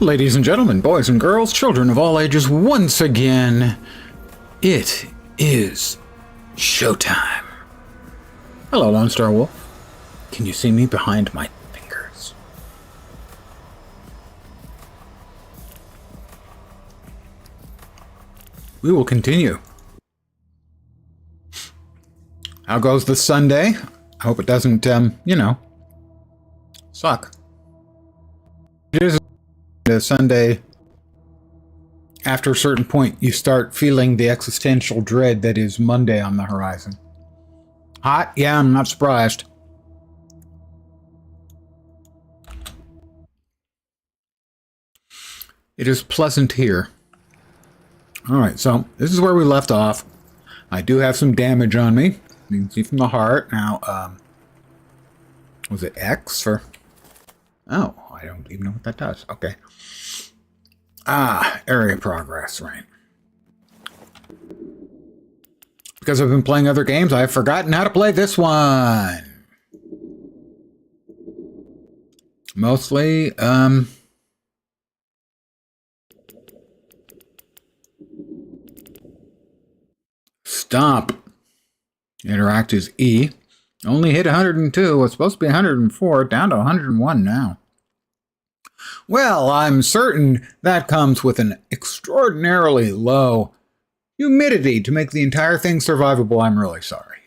Ladies and gentlemen, boys and girls, children of all ages, once again, it is showtime. Hello, Lone Star Wolf. Can you see me behind my fingers? We will continue. How goes the Sunday? I hope it doesn't, suck. It is the Sunday. After a certain point, you start feeling the existential dread that is Monday on the horizon. Hot? Yeah, I'm not surprised. It is pleasant here. Alright, so this is where we left off. I do have some damage on me. You can see from the heart. Now, was it X for... Oh, I don't even know what that does. Okay. Area progress, right. Because I've been playing other games, I've forgotten how to play this one. Mostly, Stomp. Interact is E. Only hit 102. Was supposed to be 104. Down to 101 now. Well, I'm certain that comes with an extraordinarily low humidity to make the entire thing survivable. I'm really sorry.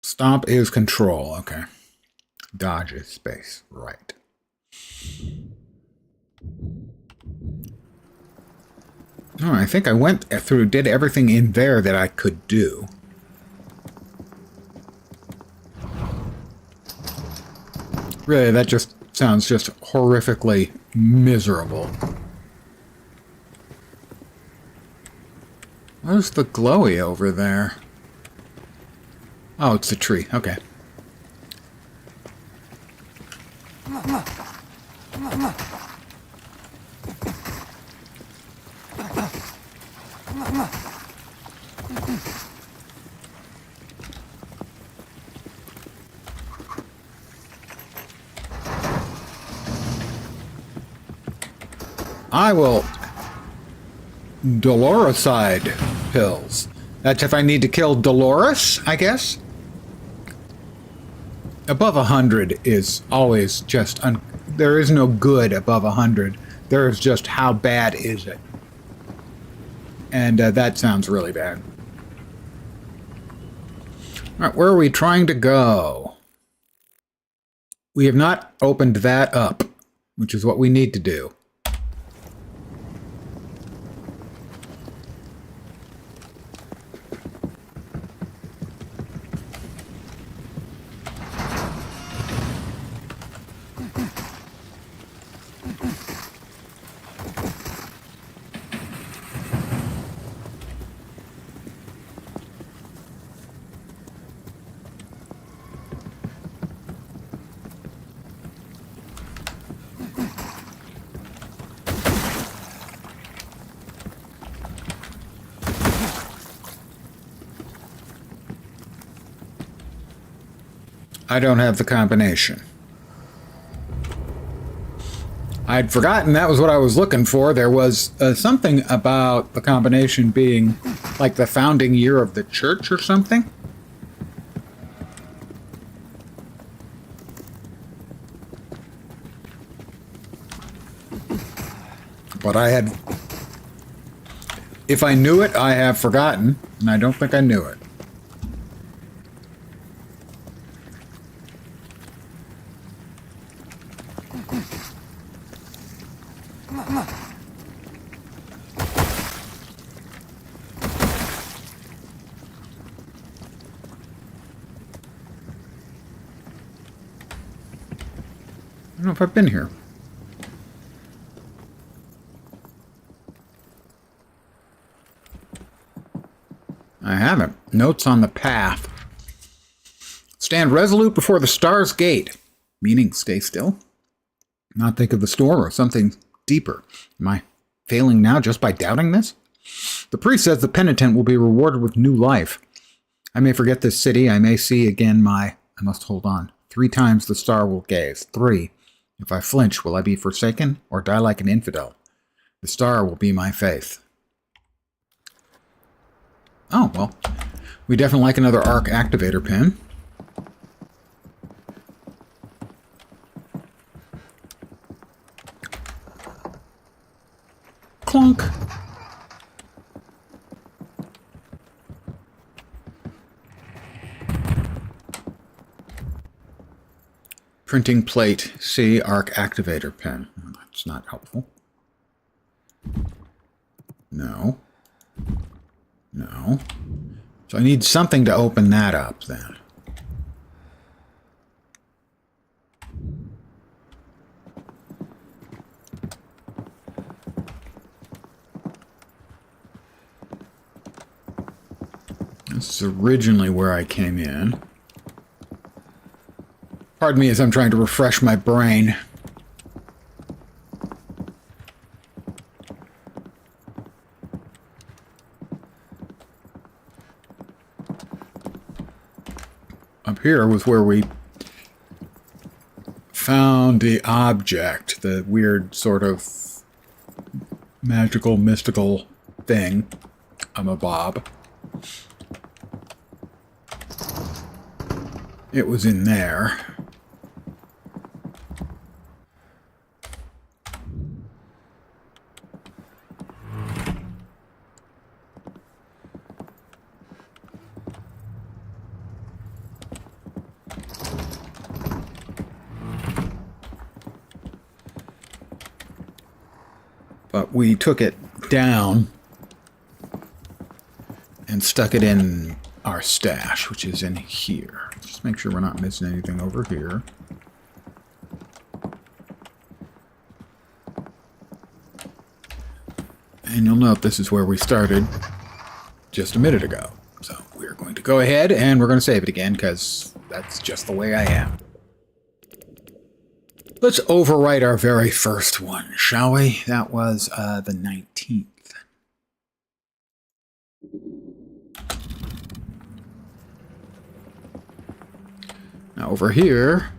Stomp is control. Okay. Dodge is space. Right. Oh, I think I went through, did everything in there that I could do. Really, that just sounds just horrifically miserable. Where's the glowy over there? Oh, it's a tree. Okay. I will Doloricide pills. That's if I need to kill Dolores, I guess. Above 100 is always just... there is no good above 100. There is just how bad is it. And that sounds really bad. Alright, where are we trying to go? We have not opened that up, which is what we need to do. I don't have the combination. I'd forgotten that was what I was looking for. There was something about the combination being like the founding year of the church or something. But I had... if I knew it, I have forgotten, and I don't think I knew it. I don't know if I've been here. I haven't. Notes on the path. Stand resolute before the star's gate. Meaning stay still. Not think of the storm or something deeper. Am I failing now just by doubting this? The priest says the penitent will be rewarded with new life. I may forget this city. I may see again I must hold on. 3 times the star will gaze. 3. If I flinch, will I be forsaken or die like an infidel? The star will be my faith. Oh, well. We definitely like another arc activator pin. Clunk. Printing plate, C, arc activator pin. That's not helpful. No. No. So I need something to open that up then. This is originally where I came in. Pardon me as I'm trying to refresh my brain. Up here was where we found the object, the weird sort of magical, mystical thing. I'm a Bob. It was in there. But we took it down and stuck it in our stash, which is in here. Just make sure we're not missing anything over here. And you'll note this is where we started just a minute ago. So we're going to go ahead and we're going to save it again because that's just the way I am. Let's overwrite our very first one, shall we? That was the 19th. Now over here,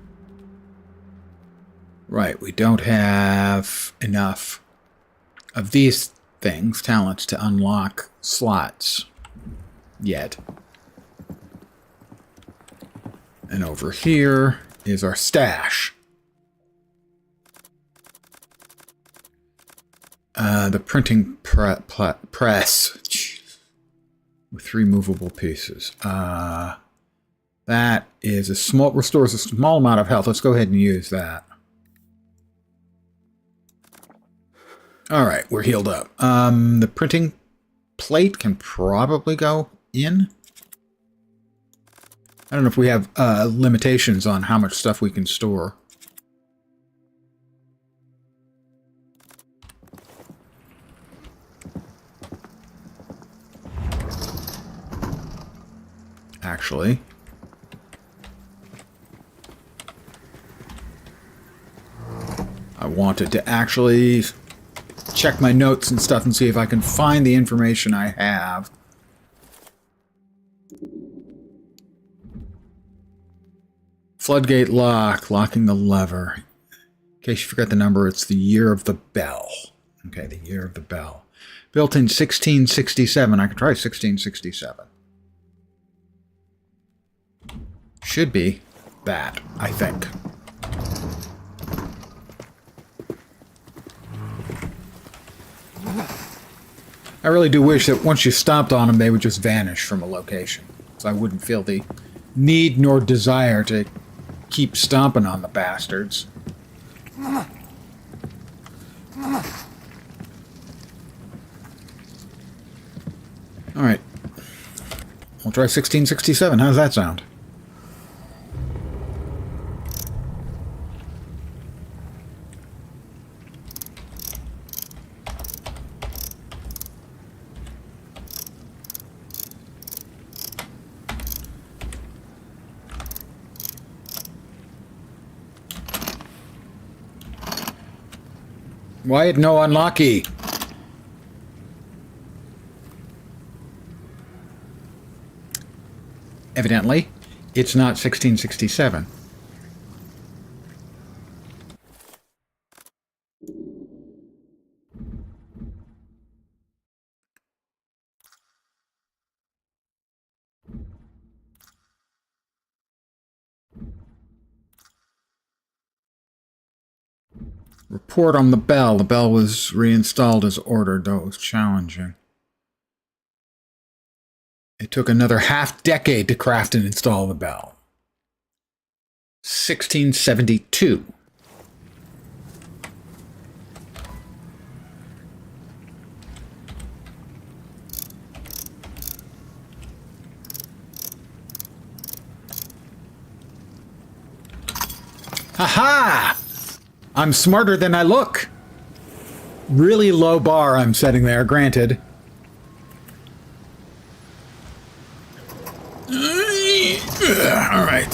right, we don't have enough of these things, talents, to unlock slots yet. And over here is our stash. The printing press with 3 movable pieces. That is a small, restores a small amount of health. Let's go ahead and use that. All right, we're healed up. The printing plate can probably go in. I don't know if we have limitations on how much stuff we can store. Actually, I wanted to actually check my notes and stuff and see if I can find the information I have. Floodgate lock, locking the lever. In case you forgot the number, it's the year of the bell. Okay, the year of the bell. Built in 1667. I could try 1667. Should be that, I think. I really do wish that once you stomped on them, they would just vanish from a location. So I wouldn't feel the need nor desire to keep stomping on the bastards. Alright. We'll try 1667. How's that sound? Why no unlocky? Evidently, it's not 1667. Report on the bell. The bell was reinstalled as ordered, though it was challenging. It took another half-decade to craft and install the bell. 1672. Ha-ha! I'm smarter than I look. Really low bar I'm setting there, granted. All right.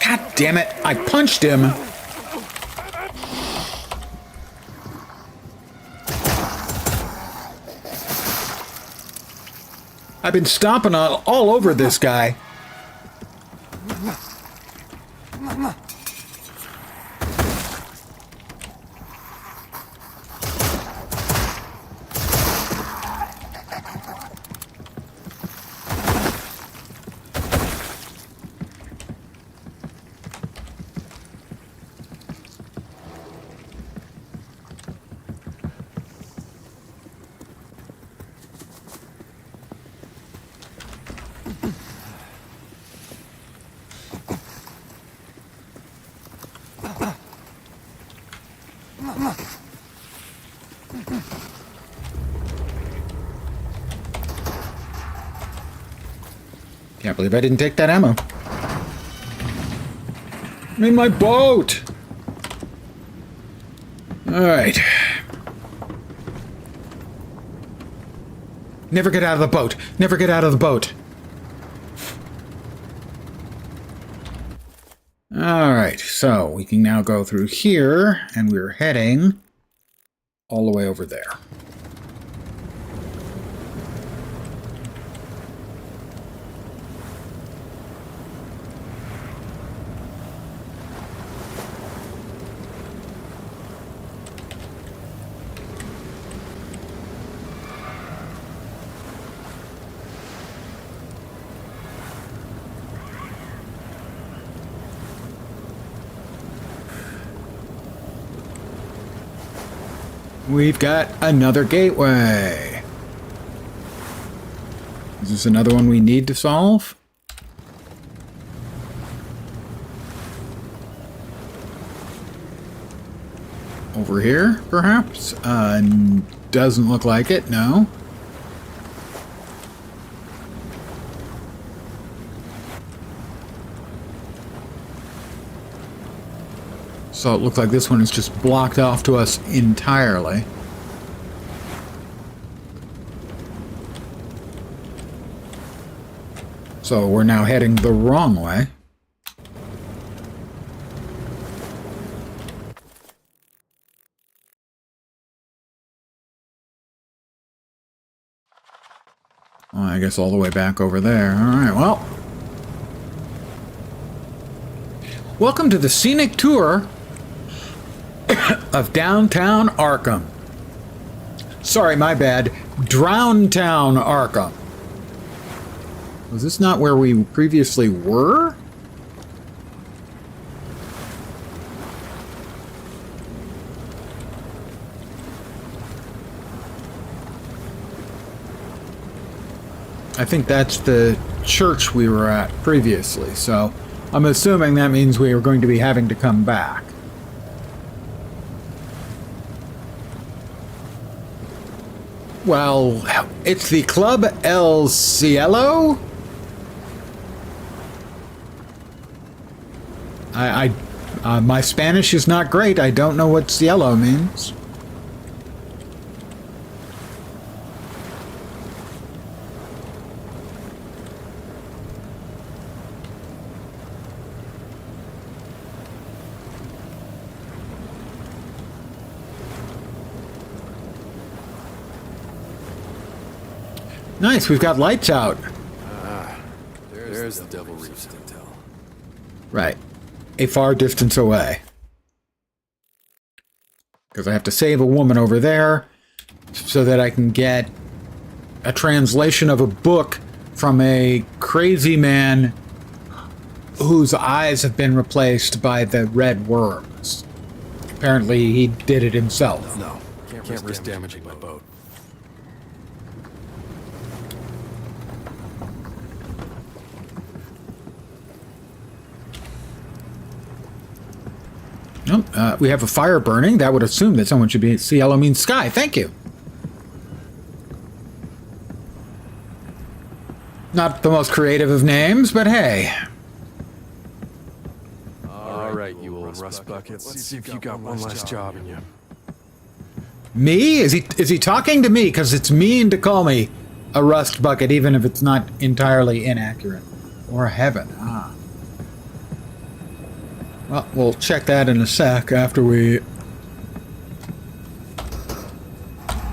God damn it, I punched him. I've been stomping all over this guy. Can't believe I didn't take that ammo. I'm in my boat! Alright. Never get out of the boat! Never get out of the boat! Alright, so we can now go through here, and we're heading all the way over there. We've got another gateway. Is this another one we need to solve? Over here, perhaps? Doesn't look like it, no. So it looks like this one is just blocked off to us entirely. So we're now heading the wrong way. Well, I guess all the way back over there. Alright, well. Welcome to the scenic tour of downtown Arkham. Sorry, my bad. Drowntown Arkham. Was this not where we previously were? I think that's the church we were at previously, so I'm assuming that means we are going to be having to come back. Well, it's the Club El Cielo? My Spanish is not great. I don't know what cielo means. Nice, we've got lights out. There's the Devil Reef's intel. Right. A far distance away. Because I have to save a woman over there so that I can get a translation of a book from a crazy man whose eyes have been replaced by the red worms. Apparently, he did it himself. No, can't risk damaging my boat. Oh, we have a fire burning. That would assume that someone should be... See, yellow means sky. Thank you. Not the most creative of names, but hey. All right, you old rust buckets. Let's see if you got one last job in you. Me? Is he talking to me? Because it's mean to call me a rust bucket, even if it's not entirely inaccurate. Or heaven. Ah. Well, we'll check that in a sec after we...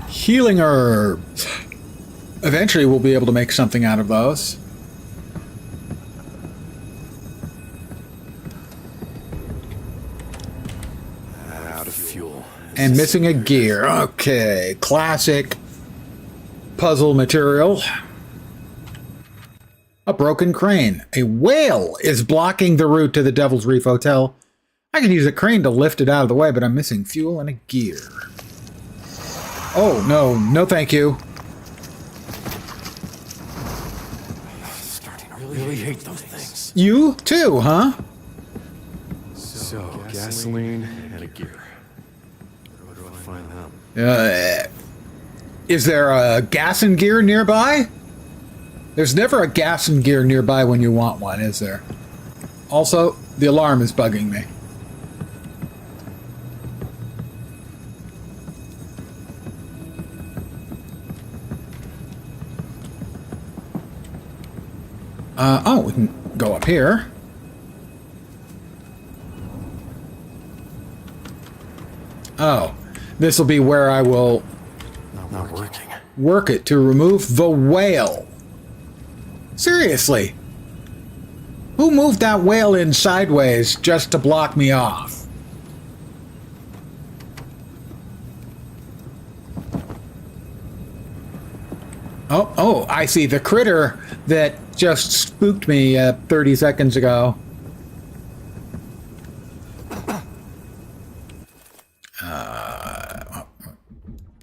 Healing herbs. Eventually we'll be able to make something out of those. Out of fuel. And missing a gear. Okay. Classic puzzle material. A broken crane. A whale is blocking the route to the Devil's Reef Hotel. I can use a crane to lift it out of the way, but I'm missing fuel and a gear. Oh, no. No, thank you. Starting to really hate those things. You too, huh? So, gasoline and a gear. Where do I find them? Is there a gas and gear nearby? There's never a gas and gear nearby when you want one, is there? Also, the alarm is bugging me. Oh, we can go up here. Oh, this will be where I will Not working. work it to remove the whale. Seriously. Who moved that whale in sideways just to block me off? Oh, I see. The critter that just spooked me 30 seconds ago.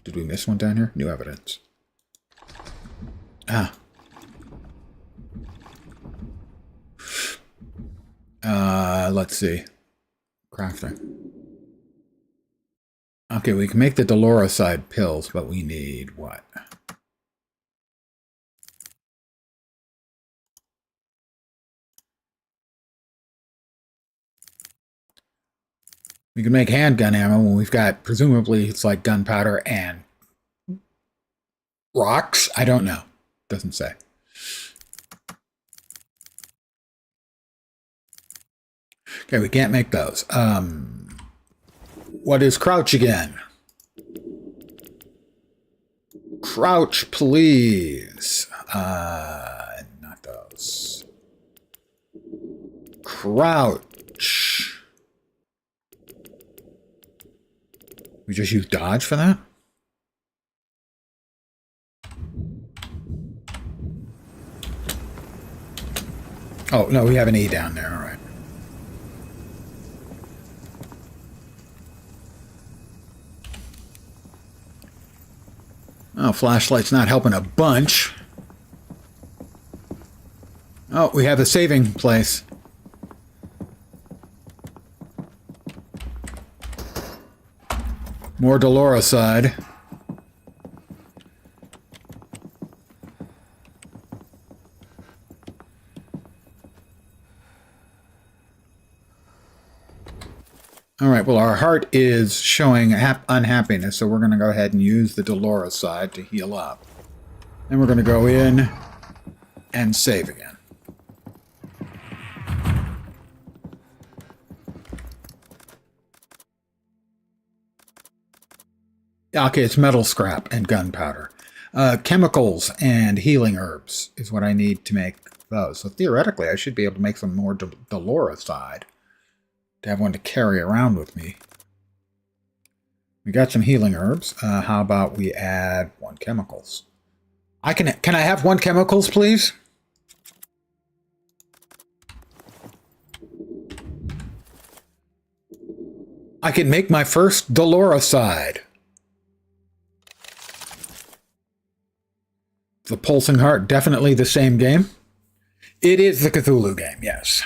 Did we miss one down here? New evidence. Ah. Let's see. Crafting. Okay, we can make the Doloroside pills, but we need what? We can make handgun ammo when we've got, presumably, it's like gunpowder and rocks? I don't know. Doesn't say. Okay, we can't make those. What is crouch again? Crouch, please. Not those. Crouch. We just use dodge for that? Oh, no, we have an E down there, all right. Oh, flashlight's not helping a bunch. Oh, we have a saving place. More Doloroside. All right, well, our heart is showing unhappiness, so we're going to go ahead and use the Doloroside to heal up. Then we're going to go in and save again. Okay, it's metal scrap and gunpowder. Chemicals and healing herbs is what I need to make those. So theoretically, I should be able to make some more Doloroside to have one to carry around with me. We got some healing herbs. How about we add 1 chemicals? Can I have 1 chemicals, please? I can make my first Doloricide. The Pulsing Heart, definitely the same game. It is the Cthulhu game, yes.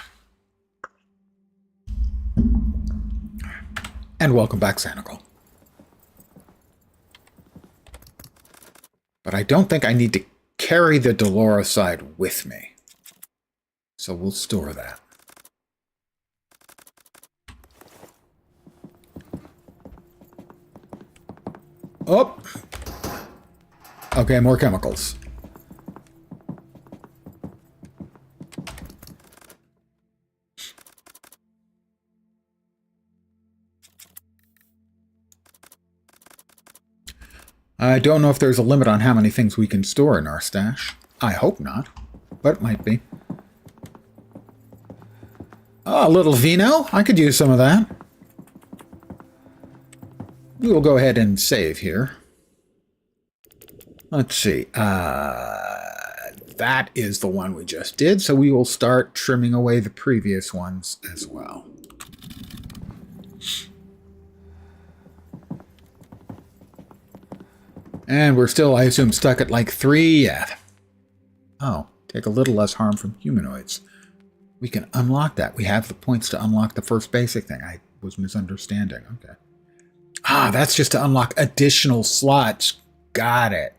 And welcome back, Sanical. But I don't think I need to carry the Doloricide with me. So we'll store that. Oh! Okay, more chemicals. I don't know if there's a limit on how many things we can store in our stash. I hope not, but it might be. Oh, a little vino. I could use some of that. We will go ahead and save here. Let's see. That is the one we just did, so we will start trimming away the previous ones as well. And we're still, I assume, stuck at like 3. Yeah. Oh, take a little less harm from humanoids. We can unlock that. We have the points to unlock the first basic thing. I was misunderstanding. Okay. Ah, that's just to unlock additional slots. Got it.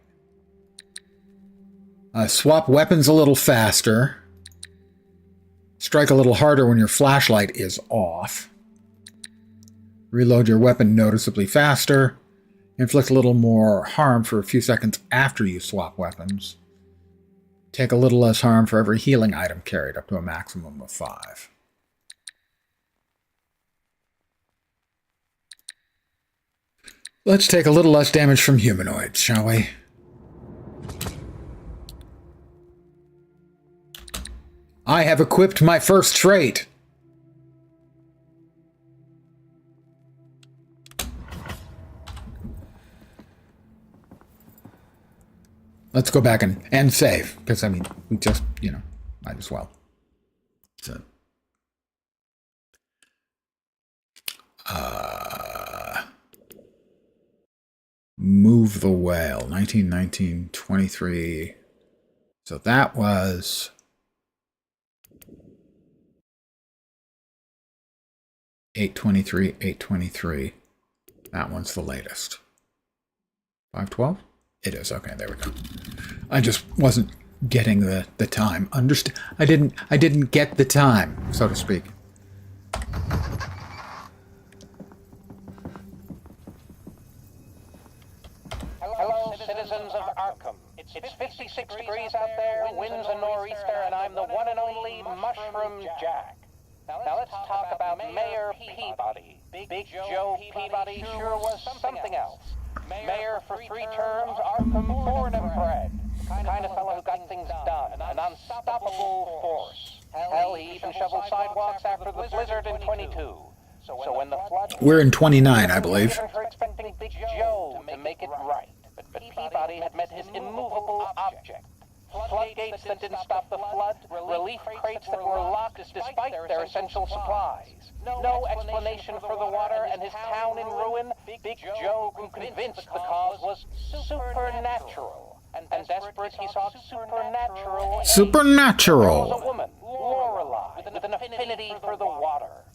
Swap weapons a little faster. Strike a little harder when your flashlight is off. Reload your weapon noticeably faster. Inflict a little more harm for a few seconds after you swap weapons. Take a little less harm for every healing item carried, up to a maximum of 5. Let's take a little less damage from humanoids, shall we? I have equipped my first trait. Let's go back and save, because, I mean, we just, you know, might as well. So, move the whale, 1919, 23. So that was 823, 823. That one's the latest. 512? It is. Okay, there we go. I just wasn't getting the time. I didn't get the time, so to speak. Hello, citizens of Arkham. It's 56 degrees out there, winds a nor'easter, and I'm the one and only Mushroom Jack. Now let's talk about Mayor Peabody. Big Joe Peabody sure was something else. Mayor for 3 terms, Arkham born and bred. The kind of fellow who got things done. An unstoppable force. Hell, he even shoveled sidewalks after the blizzard in 22. So when the flood... We're in 29, I believe. ...for expecting Big Joe to make it right. But Peabody had met his immovable object. Floodgates that didn't stop the flood, relief crates that were locked despite their essential supplies. No explanation for the water and his town in ruin. Big Joe grew convinced the cause was supernatural. And desperate, he sought supernatural. Supernatural! There was a woman, Lorelei, with an affinity for the water.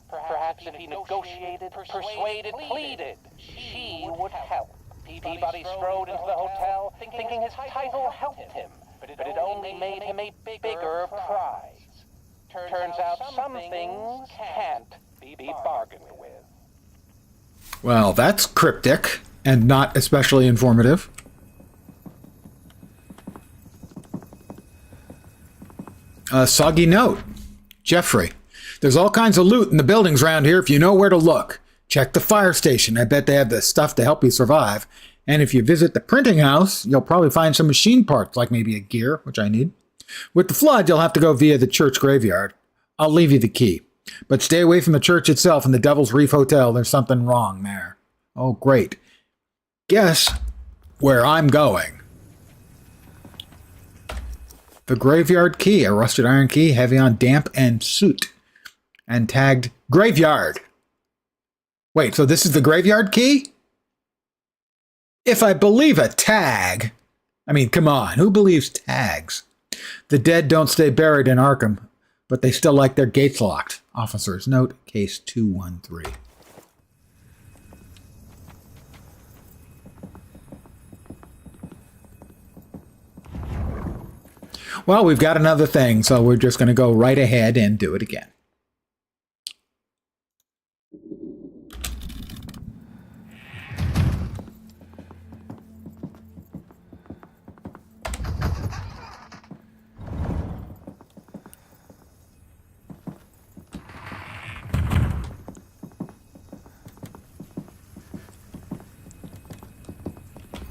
Perhaps if he negotiated, persuaded, pleaded, she would help. Peabody strode into the hotel, thinking his title helped him, but it only made him a bigger prize. Turns out some things can't be bargained with. Well, that's cryptic, and not especially informative. Soggy note. Jeffrey, there's all kinds of loot in the buildings around here if you know where to look. Check the fire station. I bet they have the stuff to help you survive. And if you visit the printing house, you'll probably find some machine parts, like maybe a gear, which I need. With the flood, you'll have to go via the church graveyard. I'll leave you the key. But stay away from the church itself and the Devil's Reef Hotel. There's something wrong there. Oh, great. Guess where I'm going. The graveyard key, a rusted iron key, heavy on damp and soot. And tagged graveyard. Wait, so this is the graveyard key? If I believe a tag... I mean, come on, who believes tags? The dead don't stay buried in Arkham, but they still like their gates locked. Officers, note case 213. Well, we've got another thing, so we're just going to go right ahead and do it again.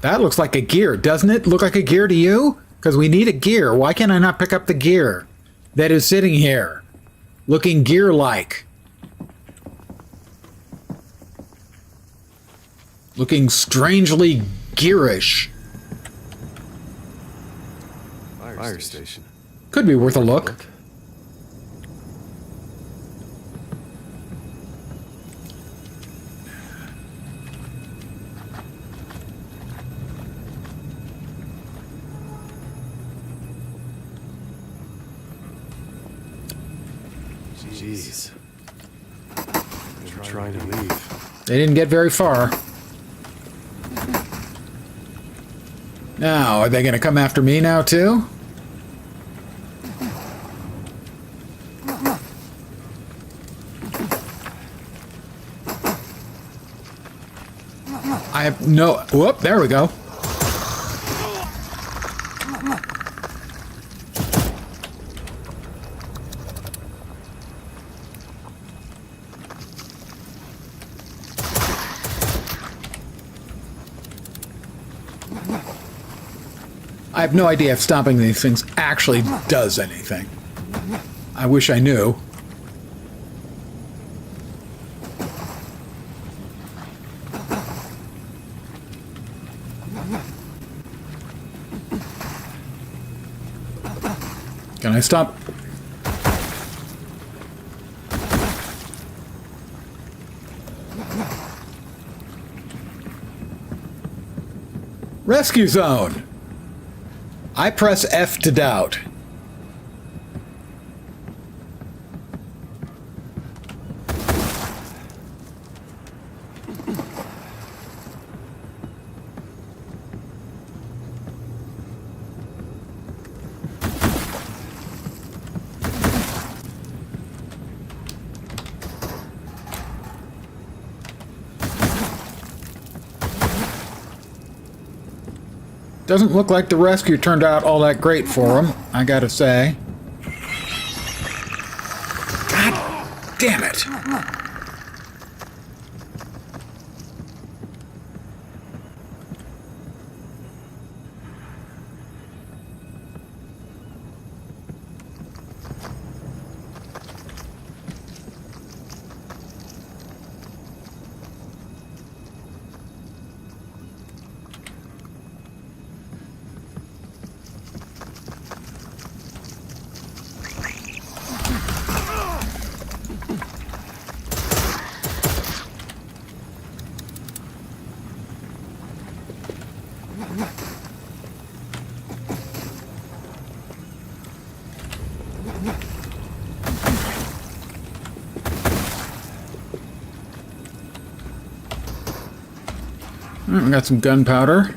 That looks like a gear. Doesn't it look like a gear to you? Because we need a gear. Why can I not pick up the gear that is sitting here? Looking gear-like. Looking strangely gearish. Fire station. Could be worth a look. Jeez. They're trying to leave. They didn't get very far. Now, are they going to come after me now, too? I have no... Whoop, there we go. I have no idea if stopping these things actually does anything. I wish I knew. Can I stop? Rescue zone. I press F to doubt. Doesn't look like the rescue turned out all that great for him, I gotta say. God damn it! We got some gunpowder.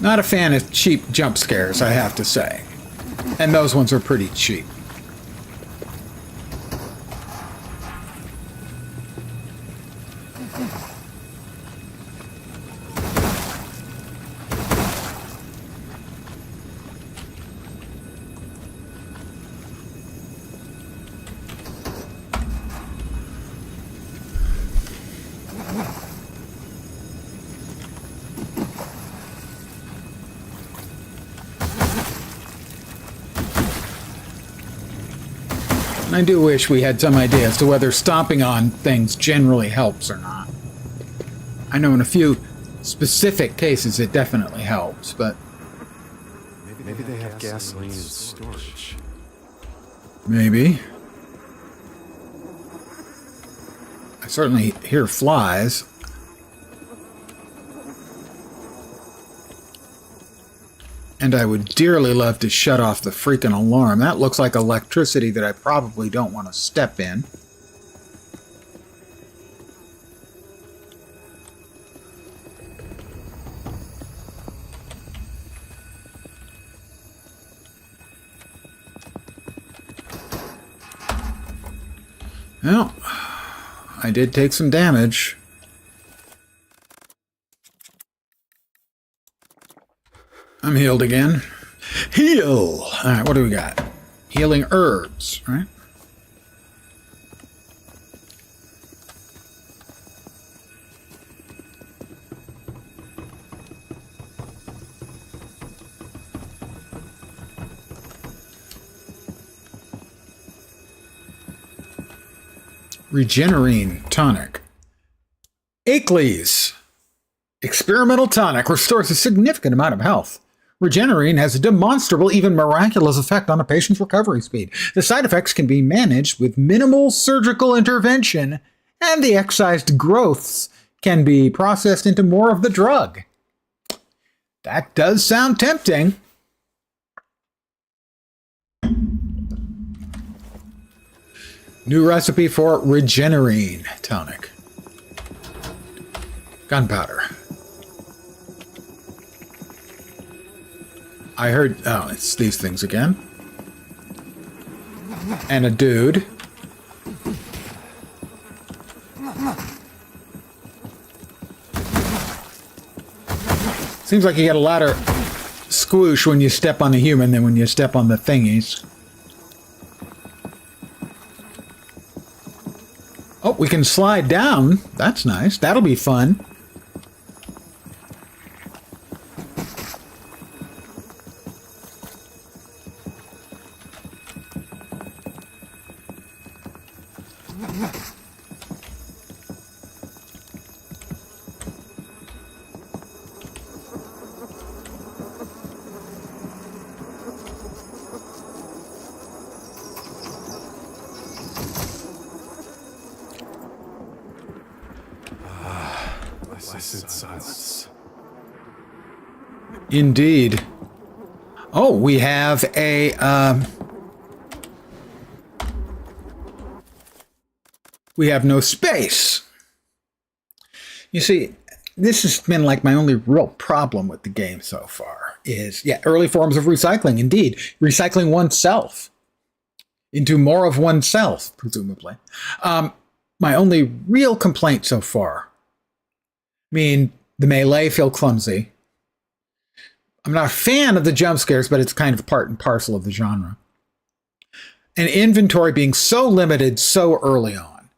Not a fan of cheap jump scares, I have to say. And those ones are pretty cheap. And I do wish we had some idea as to whether stomping on things generally helps or not. I know in a few specific cases it definitely helps, but... Maybe they have gasoline in storage. Maybe. I certainly hear flies. And I would dearly love to shut off the freaking alarm. That looks like electricity that I probably don't want to step in. Well, I did take some damage. I'm healed again. Heal! Alright, what do we got? Healing herbs, right? Regenerine tonic. Akeley's experimental tonic restores a significant amount of health. Regenerine has a demonstrable, even miraculous effect on a patient's recovery speed. The side effects can be managed with minimal surgical intervention, and the excised growths can be processed into more of the drug. That does sound tempting. New recipe for Regenerine tonic. Gunpowder. I heard... Oh, it's these things again. And a dude. Seems like you get a louder squoosh when you step on the human than when you step on the thingies. Oh, we can slide down. That's nice. That'll be fun. Silence. Indeed. Oh, we have a, we have no space. You see, this has been like my only real problem with the game so far is, yeah, early forms of recycling. Indeed, recycling oneself into more of oneself, presumably. My only real complaint so far, I mean, the melee feel clumsy. I'm not a fan of the jump scares, but it's kind of part and parcel of the genre. And inventory being so limited so early on.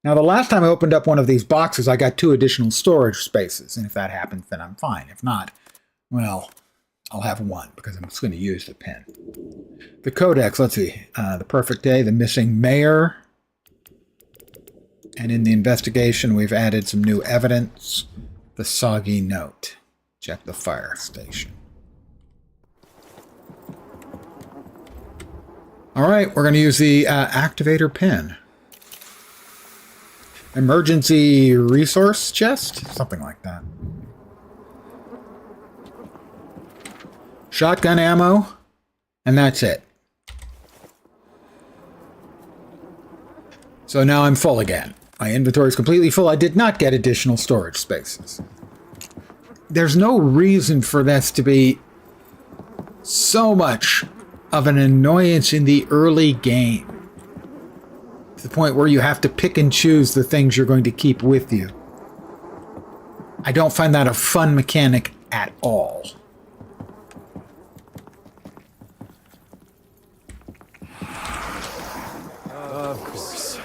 Now, the last time I opened up one of these boxes, I got 2 additional storage spaces. And if that happens, then I'm fine. If not, well, I'll have 1 because I'm just going to use the pen. The codex, let's see. The perfect day, the missing mayor. And in the investigation, we've added some new evidence. The soggy note. Check the fire station. All right, we're going to use the activator pin. Emergency resource chest? Something like that. Shotgun ammo. And that's it. So now I'm full again. My inventory is completely full. I did not get additional storage spaces. There's no reason for this to be so much of an annoyance in the early game. To the point where you have to pick and choose the things you're going to keep with you. I don't find that a fun mechanic at all. Of course.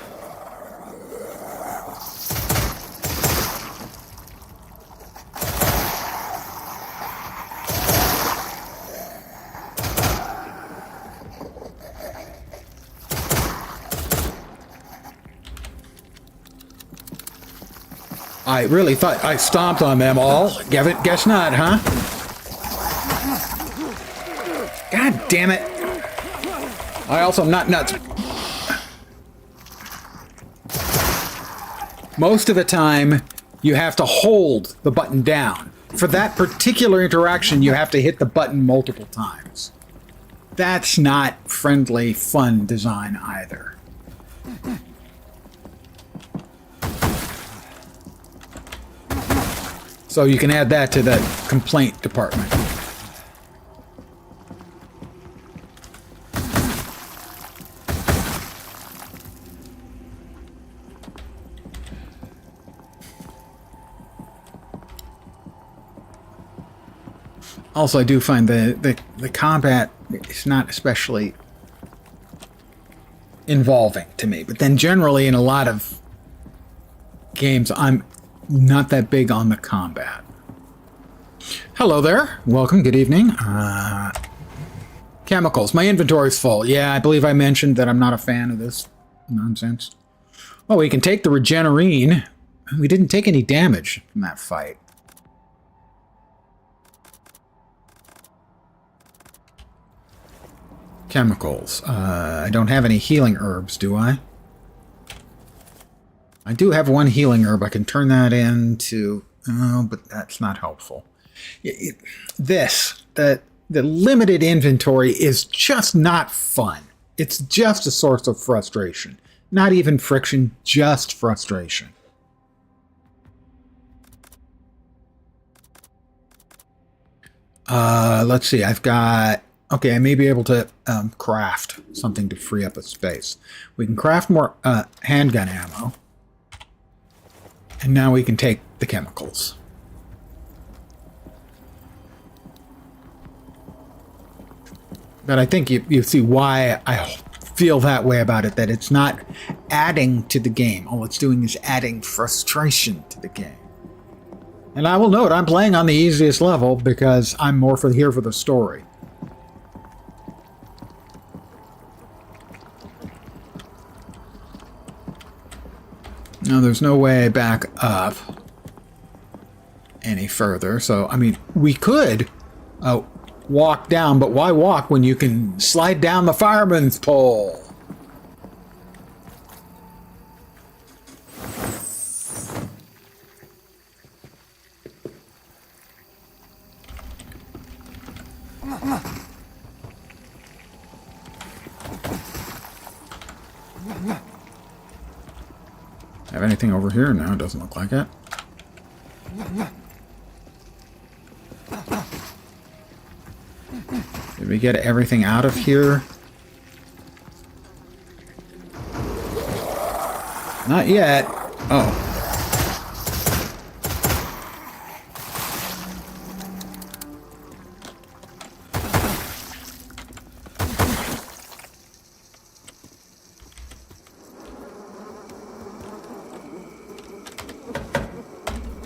I really thought I stomped on them all. Guess not, huh? God damn it. I also am not nuts. Most of the time, you have to hold the button down. For that particular interaction, you have to hit the button multiple times. That's not friendly, fun design either. So you can add that to the complaint department. Also, I do find the combat is not especially involving to me. But then generally in a lot of games, I'm not that big on the combat. Hello there. Welcome. Good evening. Chemicals. My inventory's full. Yeah, I believe I mentioned that I'm not a fan of this nonsense. Well, we can take the Regenerine. We didn't take any damage from that fight. Chemicals. I don't have any healing herbs, do I? I do have one healing herb. I can turn that into... Oh, but that's not helpful. The limited inventory is just not fun. It's just a source of frustration. Not even friction, just frustration. Let's see. I've got... Okay, I may be able to craft something to free up a space. We can craft more handgun ammo. And now we can take the chemicals. But I think you see why I feel that way about it, that it's not adding to the game. All it's doing is adding frustration to the game. And I will note, I'm playing on the easiest level because I'm more here for the story. Now, there's no way back up any further. So, I mean, we could walk down, but why walk when you can slide down the fireman's pole? Have anything over here? No, it doesn't look like it. Did we get everything out of here? Not yet. Oh.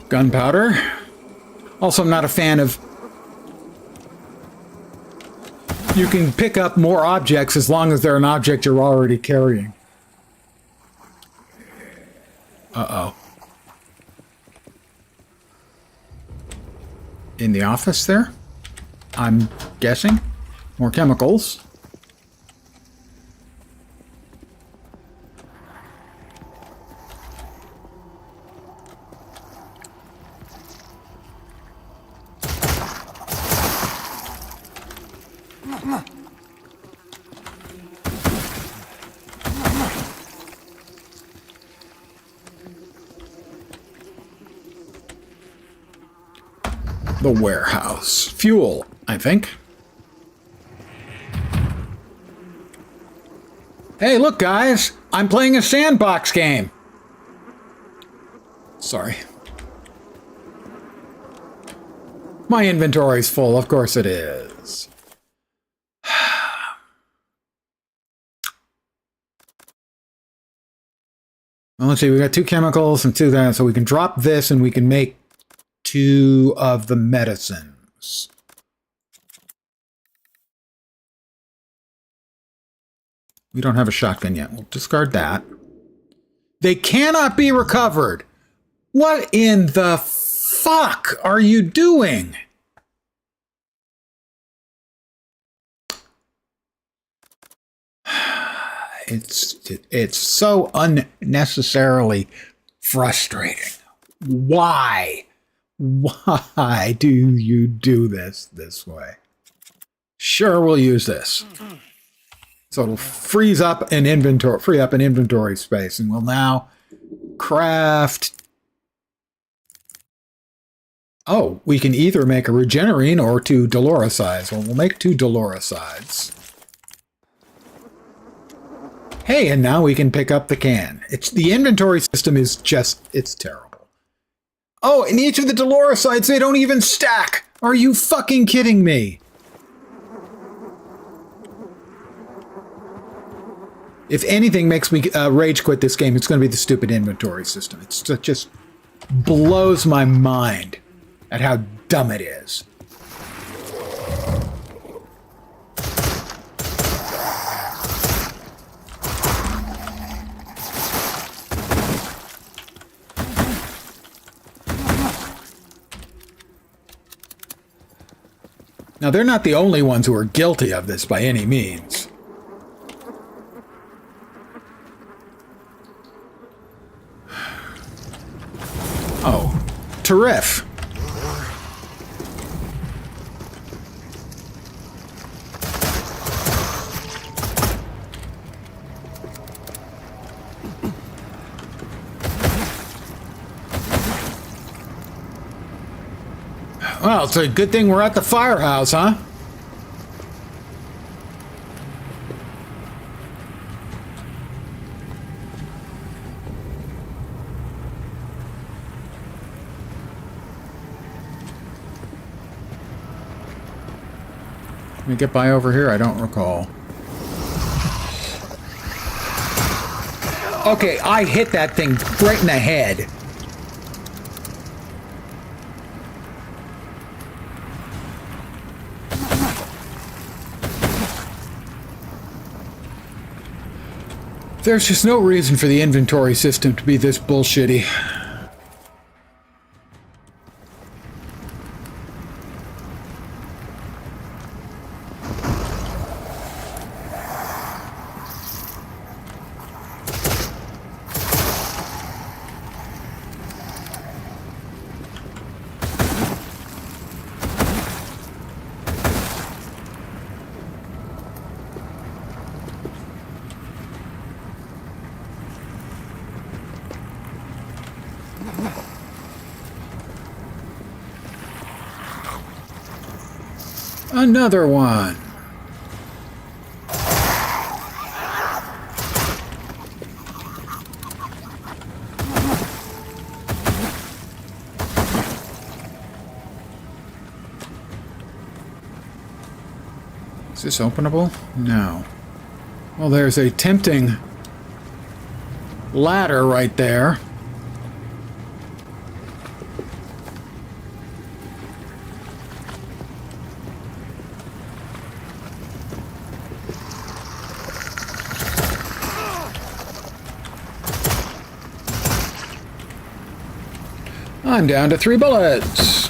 Gunpowder. Also, I'm not a fan of... You can pick up more objects as long as they're an object you're already carrying. Uh-oh. In the office there? I'm guessing. More chemicals. The warehouse. Fuel, I think. Hey, look, guys! I'm playing a sandbox game! Sorry. My inventory's full, of course it is. Well, let's see, we got 2 chemicals and 2 that, so we can drop this and we can make 2 of the medicines. We don't have a shotgun yet. We'll discard that. They cannot be recovered. What in the fuck are you doing? It's so unnecessarily frustrating. Why? Why do you do this way? Sure, we'll use this. So it'll free up an inventory space, and we'll now craft. Oh, we can either make a Regenerine or 2 Doloricides. Well, we'll make 2 Doloricides. Hey, and now we can pick up the can. The inventory system is just, it's terrible. Oh, and each of the Doloricides, they don't even stack. Are you fucking kidding me? If anything makes me rage quit this game, it's going to be the stupid inventory system. It just blows my mind at how dumb it is. Now, they're not the only ones who are guilty of this by any means. Oh, terrific. Well, it's a good thing we're at the firehouse, huh? Let me get by over here, I don't recall. Okay, I hit that thing right in the head. There's just no reason for the inventory system to be this bullshitty. Another one. Is this openable? No. Well, there's a tempting ladder right there. I'm down to 3 bullets.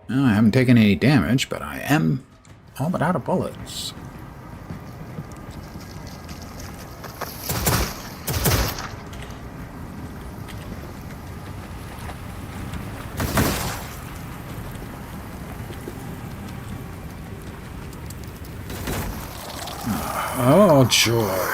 Well, I haven't taken any damage, but I am all but out of bullets. Oh, joy.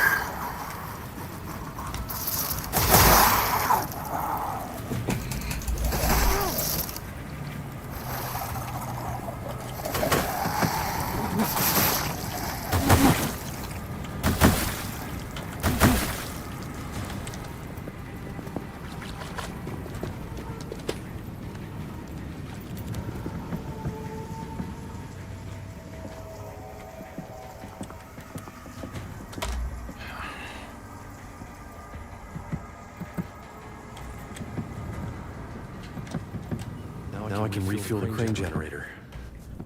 I can refuel the crane generator.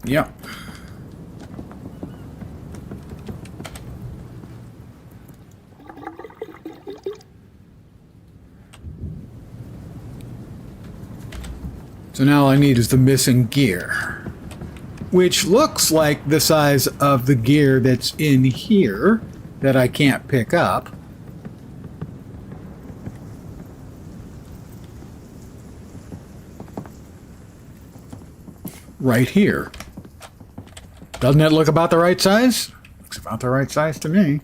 Yep. So now all I need is the missing gear, which looks like the size of the gear that's in here that I can't pick up. Right here. Doesn't it look about the right size? Looks about the right size to me.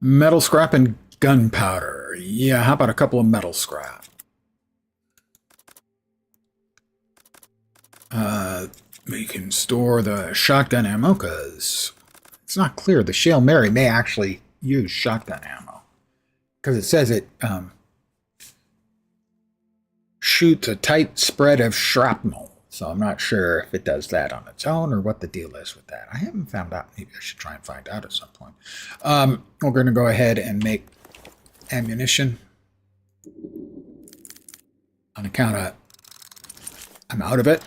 Metal scrap and gunpowder. Yeah, how about a couple of metal scrap? We can store the shotgun ammo because it's not clear. The Shale Mary may actually use shotgun ammo because it says it shoots a tight spread of shrapnel. So I'm not sure if it does that on its own or what the deal is with that. I haven't found out. Maybe I should try and find out at some point. We're going to go ahead and make ammunition on account of I'm out of it.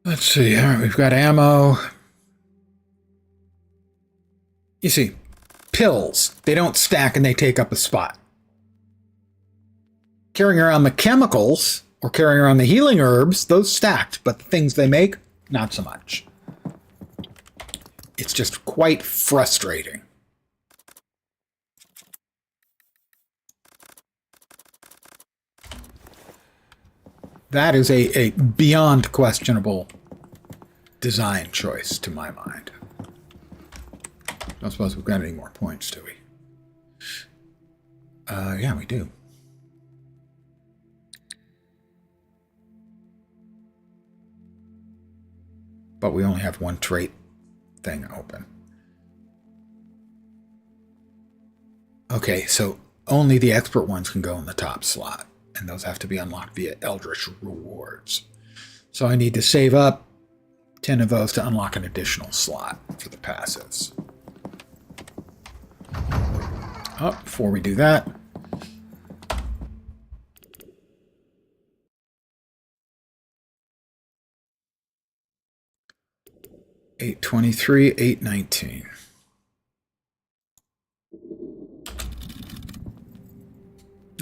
Let's see. All right, we've got ammo. You see, pills, they don't stack and they take up a spot. Carrying around the chemicals or carrying around the healing herbs, those stacked, but the things they make, not so much. It's just quite frustrating. That is a beyond questionable design choice to my mind. Don't suppose we've got any more points, do we? Yeah, we do. But we only have one trait thing open. Okay, so only the expert ones can go in the top slot, and those have to be unlocked via Eldritch rewards. So I need to save up 10 of those to unlock an additional slot for the passives. Oh, before we do that, $823, $819.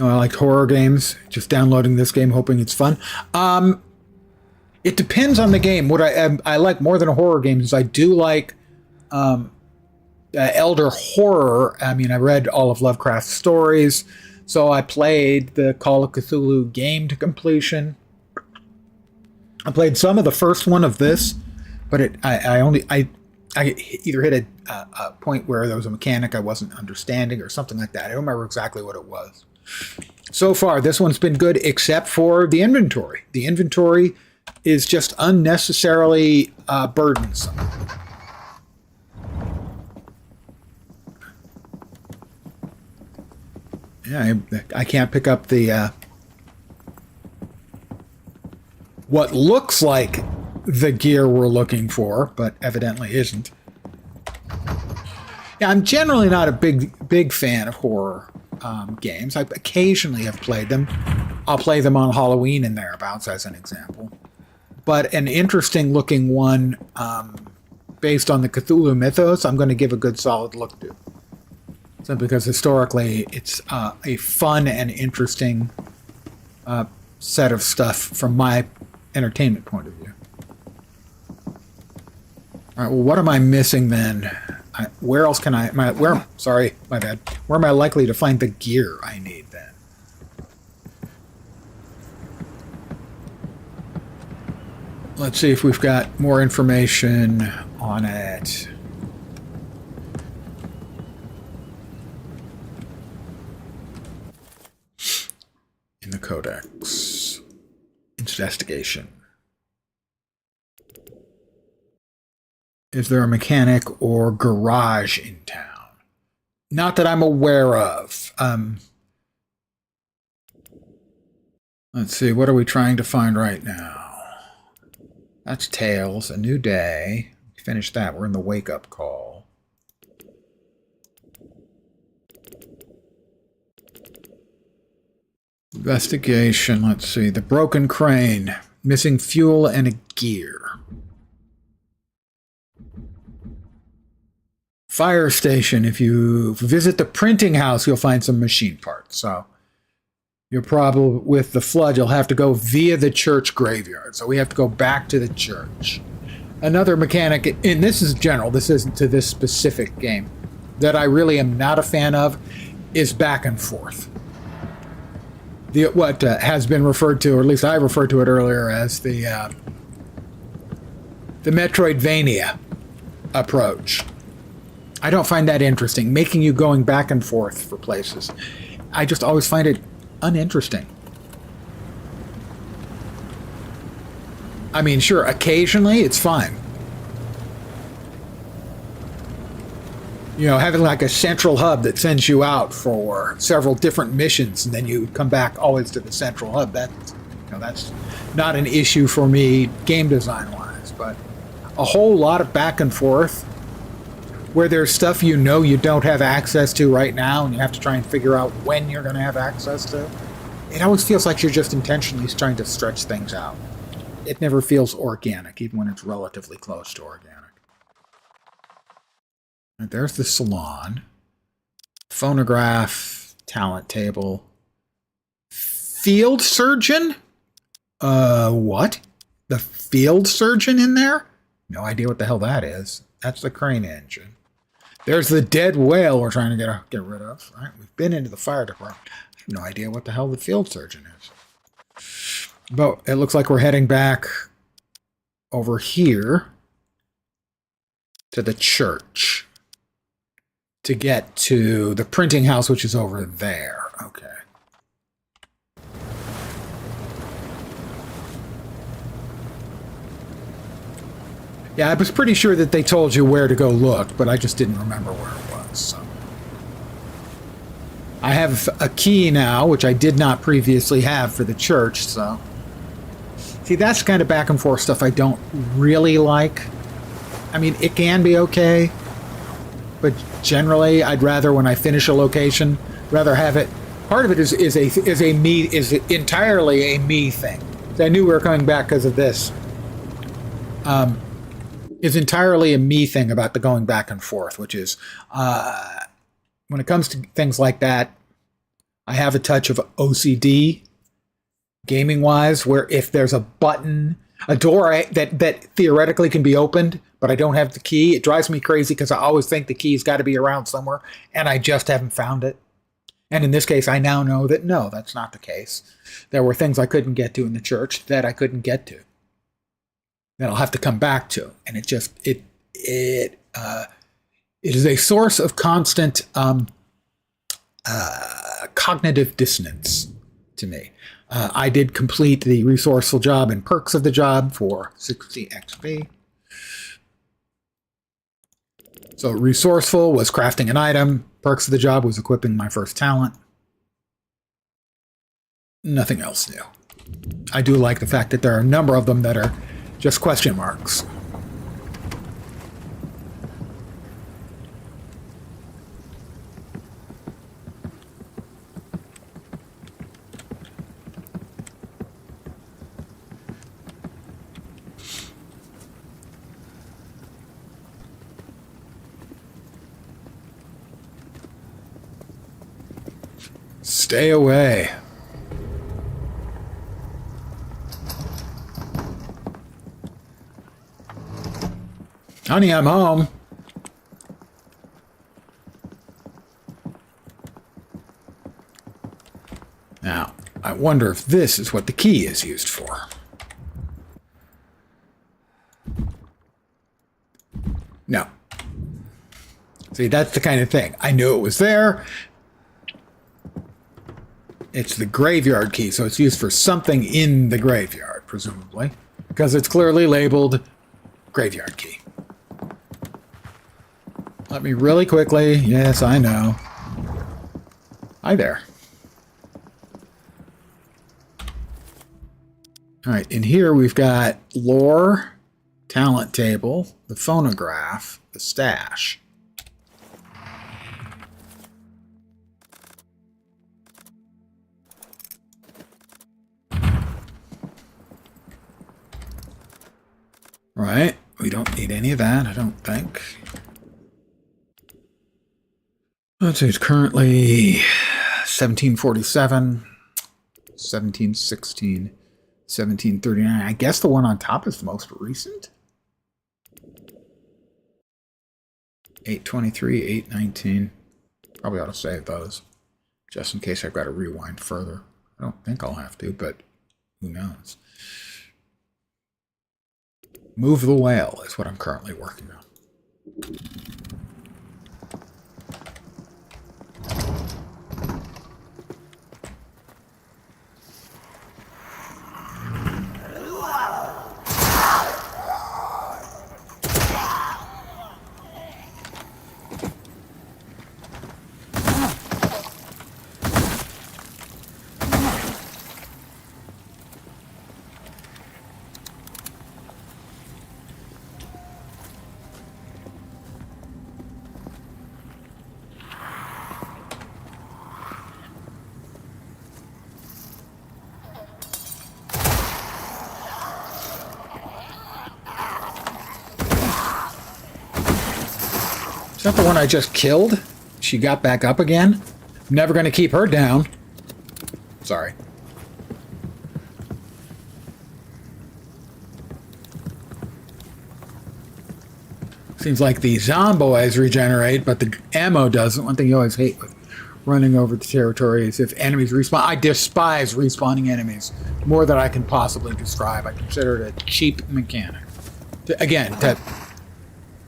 Oh, I like horror games. Just downloading this game, hoping it's fun. It depends on the game. What I like more than a horror game is I do like elder horror. I mean, I read all of Lovecraft's stories, so I played the Call of Cthulhu game to completion. I played some of the first one of this, but I either hit a point where there was a mechanic I wasn't understanding or something like that. I don't remember exactly what it was. So far, this one's been good, except for the inventory. The inventory is just unnecessarily burdensome. Yeah, I can't pick up the what looks like the gear we're looking for, but evidently isn't. Yeah, I'm generally not a big fan of horror games. I occasionally have played them. I'll play them on Halloween and thereabouts as an example. But an interesting looking one based on the Cthulhu mythos, I'm going to give a good solid look to. So because historically it's a fun and interesting set of stuff from my entertainment point of view. All right, well, what am I missing then? Where else can sorry, my bad. Where am I likely to find the gear I need then? Let's see if we've got more information on it. In the Codex. Investigation. Is there a mechanic or garage in town? Not that I'm aware of. Let's see, what are we trying to find right now? That's Tails, a new day. Finish that, we're in the wake-up call. Investigation, let's see. The broken crane, missing fuel and a gear. Fire station, if you visit the printing house, you'll find some machine parts. So your problem with the flood, you'll have to go via the church graveyard. So we have to go back to the church. Another mechanic, and this is general, this isn't to this specific game, that I really am not a fan of, is back and forth. What has been referred to, or at least I referred to it earlier as the Metroidvania approach. I don't find that interesting, making you going back and forth for places. I just always find it uninteresting. I mean, sure, occasionally it's fine. You know, having like a central hub that sends you out for several different missions, and then you come back always to the central hub. That's not an issue for me game design wise, but a whole lot of back and forth where there's stuff you know you don't have access to right now, and you have to try and figure out when you're going to have access to. It always feels like you're just intentionally trying to stretch things out. It never feels organic, even when it's relatively close to organic. Right, there's the salon. Phonograph, talent table. Field surgeon? What? The field surgeon in there? No idea what the hell that is. That's the crane engine. There's the dead whale we're trying to get rid of. Right? We've been into the fire department. I have no idea what the hell the field surgeon is. But it looks like we're heading back over here to the church to get to the printing house, which is over there. Okay. Yeah, I was pretty sure that they told you where to go look, but I just didn't remember where it was. So. I have a key now, which I did not previously have for the church, so... See, that's kind of back and forth stuff I don't really like. I mean, it can be okay, but generally, I'd rather, when I finish a location, rather have it... Part of it is entirely a me thing. I knew we were coming back because of this. Is entirely a me thing about the going back and forth, which is, when it comes to things like that, I have a touch of OCD, gaming-wise, where if there's a button, a door that theoretically can be opened, but I don't have the key, it drives me crazy because I always think the key's got to be around somewhere, and I just haven't found it. And in this case, I now know that no, that's not the case. There were things I couldn't get to in the church that I couldn't get to, that I'll have to come back to, and it is a source of constant cognitive dissonance to me. I did complete the resourceful job and perks of the job for 60 XP. So resourceful was crafting an item. Perks of the job was equipping my first talent. Nothing else new. I do like the fact that there are a number of them that are just question marks. Stay away. Honey, I'm home. Now, I wonder if this is what the key is used for. No. See, that's the kind of thing. I knew it was there. It's the graveyard key, so it's used for something in the graveyard, presumably, because it's clearly labeled graveyard key. Let me really quickly, yes, I know. Hi there. All right, in here we've got lore, talent table, the phonograph, the stash. Right, we don't need any of that, I don't think. Let's see, it's currently 1747, 1716, 1739. I guess the one on top is the most recent. 823, 819. Probably ought to save those, just in case I've got to rewind further. I don't think I'll have to, but who knows. Move the whale is what I'm currently working on. Is that the one I just killed? She got back up again? I'm never going to keep her down. Sorry. Seems like the zomboids regenerate, but the ammo doesn't. One thing you always hate with running over the territory is if enemies respawn. I despise respawning enemies more than I can possibly describe. I consider it a cheap mechanic. Again, to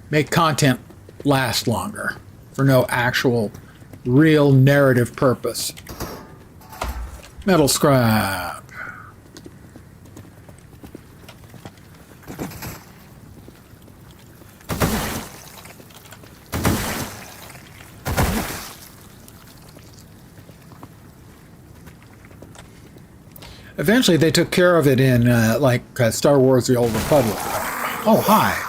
make content last longer for no actual real narrative purpose. Metal scrap. Eventually they took care of it in Star Wars The Old Republic. Oh, hi.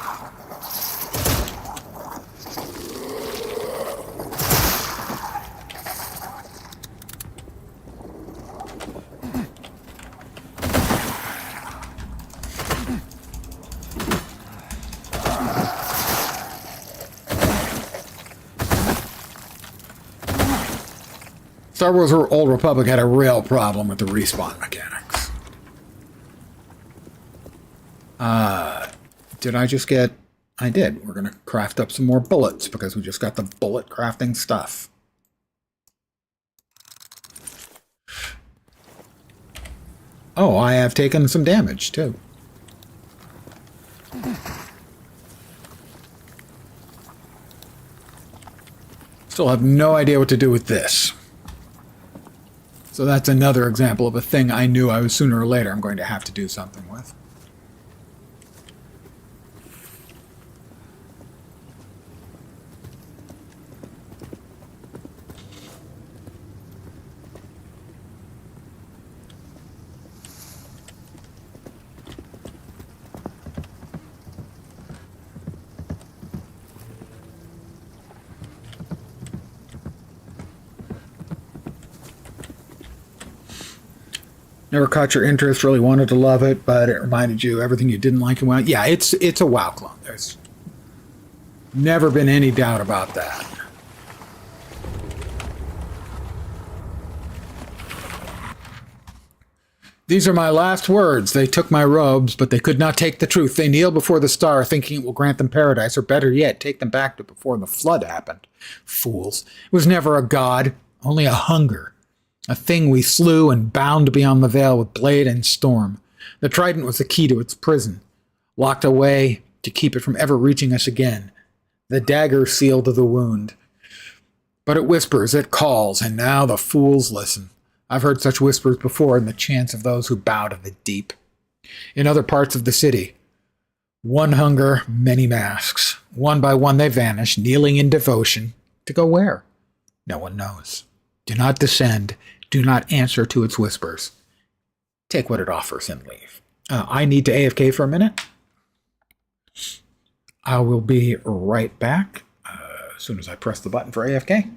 Star Wars Old Republic had a real problem with the respawn mechanics. Did I just get... I did. We're going to craft up some more bullets because we just got the bullet crafting stuff. Oh, I have taken some damage, too. Still have no idea what to do with this. So that's another example of a thing I knew I was sooner or later I'm going to have to do something with. Never caught your interest, really wanted to love it, but it reminded you everything you didn't like and WoW. Yeah, it's a WoW clone. There's never been any doubt about that. These are my last words. They took my robes, but they could not take the truth. They kneel before the star, thinking it will grant them paradise, or better yet, take them back to before the flood happened. Fools. It was never a god, only a hunger. A thing we slew and bound beyond the veil with blade and storm. The trident was the key to its prison, locked away to keep it from ever reaching us again. The dagger sealed the wound. But it whispers, it calls, and now the fools listen. I've heard such whispers before in the chants of those who bow to the deep. In other parts of the city, one hunger, many masks. One by one they vanish, kneeling in devotion. To go where? No one knows. Do not descend. Do not answer to its whispers. Take what it offers and leave. I need to AFK for a minute. I will be right back as soon as I press the button for AFK.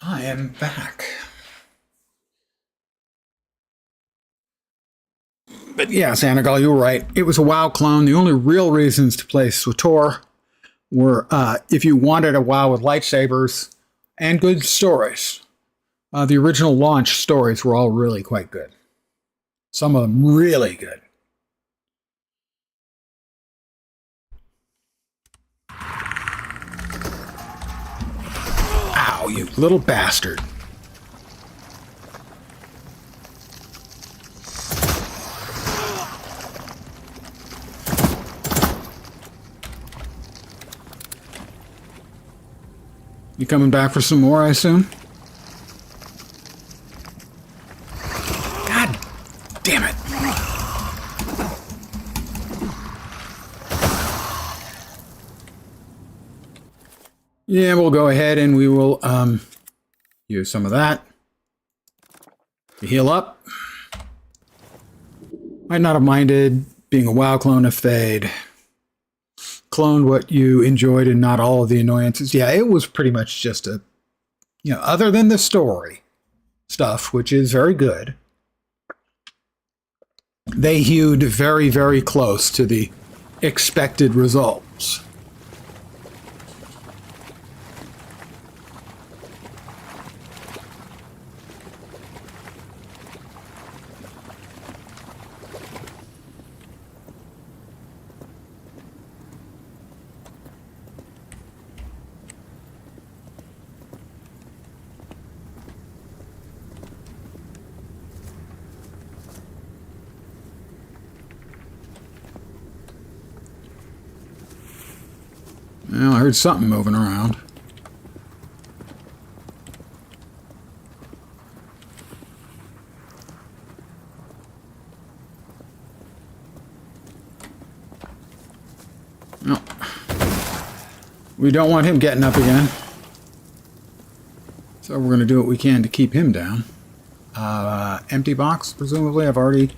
I am back. But yeah, Sanagal, you were right. It was a WoW clone. The only real reasons to play Swator were if you wanted a WoW with lightsabers and good stories. The original launch stories were all really quite good. Some of them really good. Ow, you little bastard. You coming back for some more, I assume? God damn it. Yeah, we'll go ahead and we will use some of that to heal up. Might not have minded being a WoW clone if they'd cloned what you enjoyed and not all of the annoyances. Yeah, it was pretty much just a, other than the story stuff, which is very good, they hewed very, very close to the expected results. Well, I heard something moving around. No. We don't want him getting up again. So we're going to do what we can to keep him down. Empty box, presumably. I've already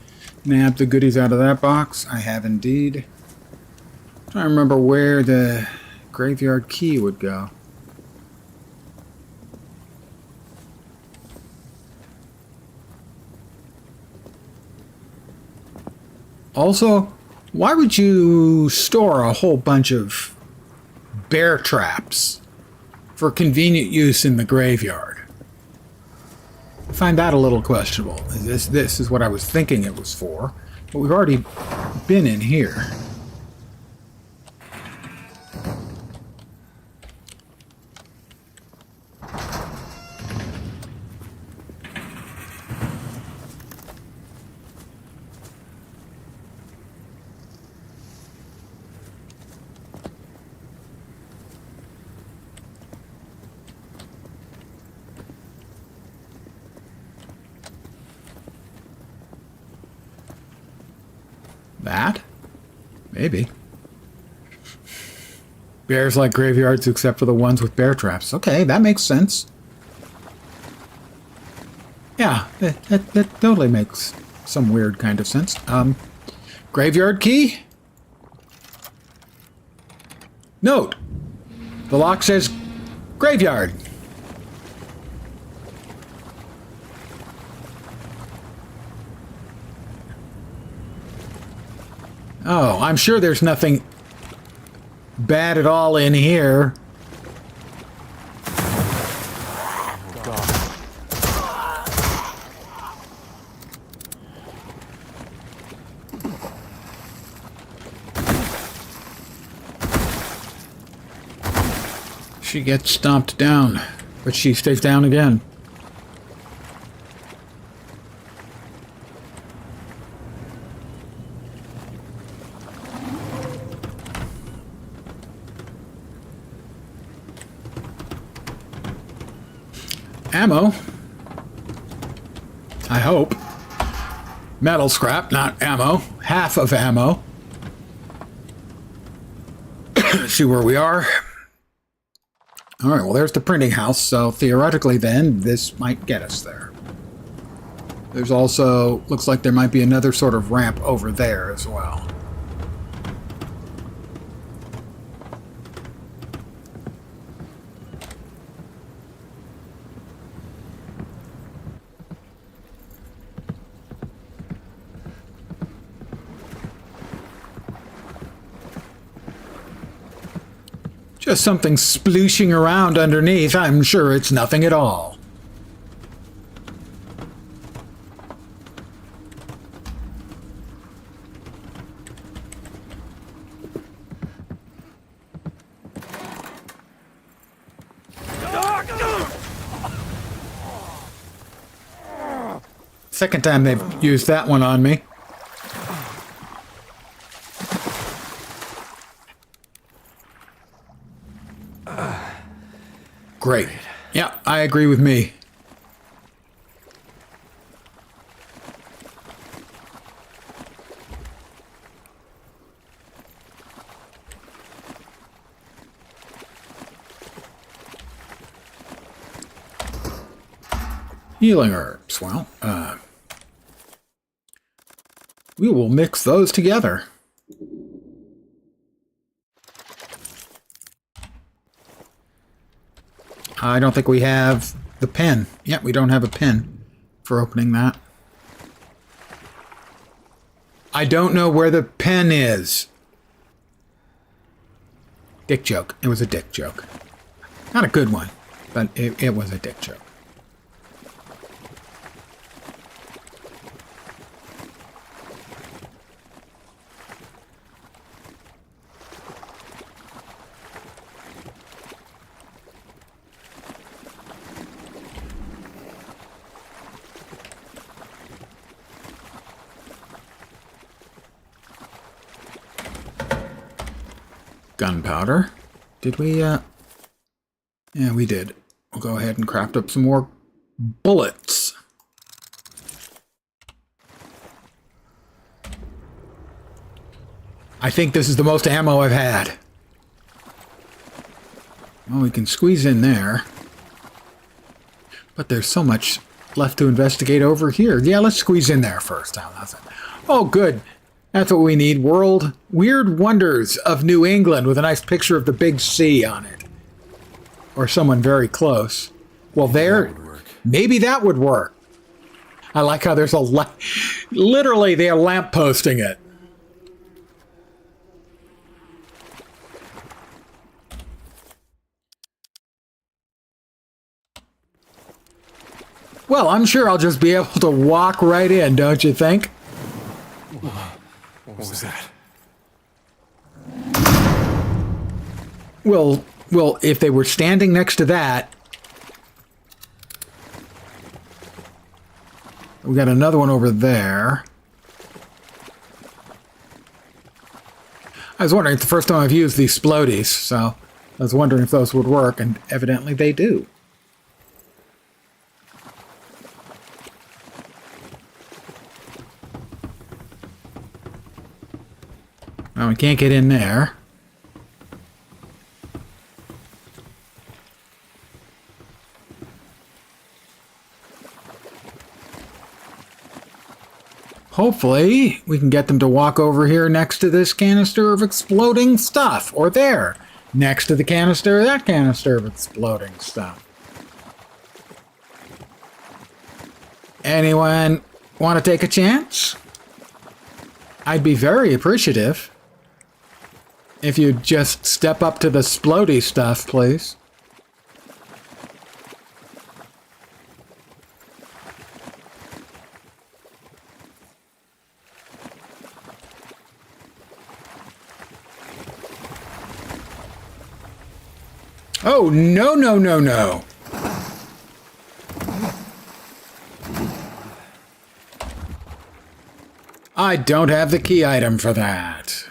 nabbed the goodies out of that box. I have indeed. I'm trying to remember where the graveyard key would go. Also, why would you store a whole bunch of bear traps for convenient use in the graveyard? I find that a little questionable. This is what I was thinking it was for, but we've already been in here. That? Maybe. Bears like graveyards except for the ones with bear traps. Okay, that makes sense. Yeah, that totally makes some weird kind of sense. Graveyard key? Note. The lock says graveyard. Oh, I'm sure there's nothing bad at all in here. She gets stomped down, but she stays down again. Ammo. I hope. Metal scrap, not ammo. Half of ammo. See where we are. Alright, well there's the printing house, so theoretically then, this might get us there. There's also, looks like there might be another sort of ramp over there as well. Just something splooshing around underneath. I'm sure it's nothing at all. Second time they've used that one on me. Great. Yeah, I agree with me. Healing herbs. Well, we will mix those together. I don't think we have the pen. Yeah, we don't have a pen for opening that. I don't know where the pen is. Dick joke. It was a dick joke. Not a good one, but it was a dick joke. Gunpowder. Did we, Yeah, we did. We'll go ahead and craft up some more bullets. I think this is the most ammo I've had. Well, we can squeeze in there. But there's so much left to investigate over here. Yeah, let's squeeze in there first. Oh, good. That's what we need. Weird Wonders of New England with a nice picture of the big C on it. Or someone very close. Well, maybe that would work. I like how there's literally they're lampposting it. Well, I'm sure I'll just be able to walk right in, don't you think? What was that? Well, if they were standing next to that... We got another one over there. I was wondering, it's the first time I've used these splodies, so I was wondering if those would work, and evidently they do. Well, we can't get in there. Hopefully, we can get them to walk over here next to this canister of exploding stuff. Or there, next to the canister of that canister of exploding stuff. Anyone want to take a chance? I'd be very appreciative if you'd just step up to the splody stuff, please. Oh, no, no, no, no. I don't have the key item for that.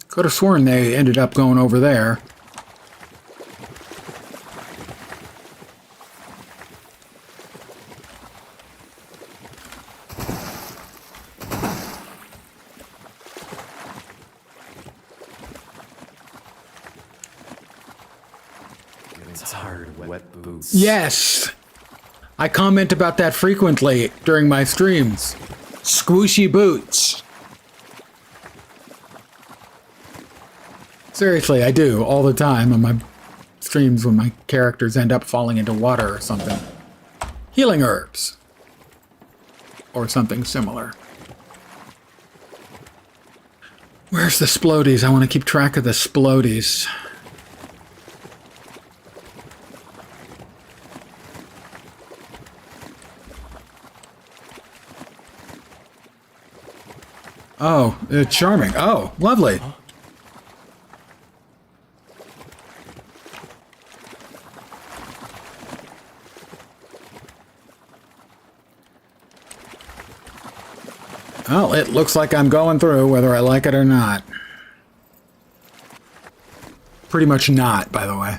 Could have sworn they ended up going over there. Getting tired of wet boots. Yes! I comment about that frequently during my streams. Squishy boots. Seriously, I do all the time on my streams when my characters end up falling into water or something. Healing herbs. Or something similar. Where's the splodies? I want to keep track of the splodies. Oh, charming. Oh, lovely. Huh? Well, it looks like I'm going through, whether I like it or not. Pretty much not, by the way.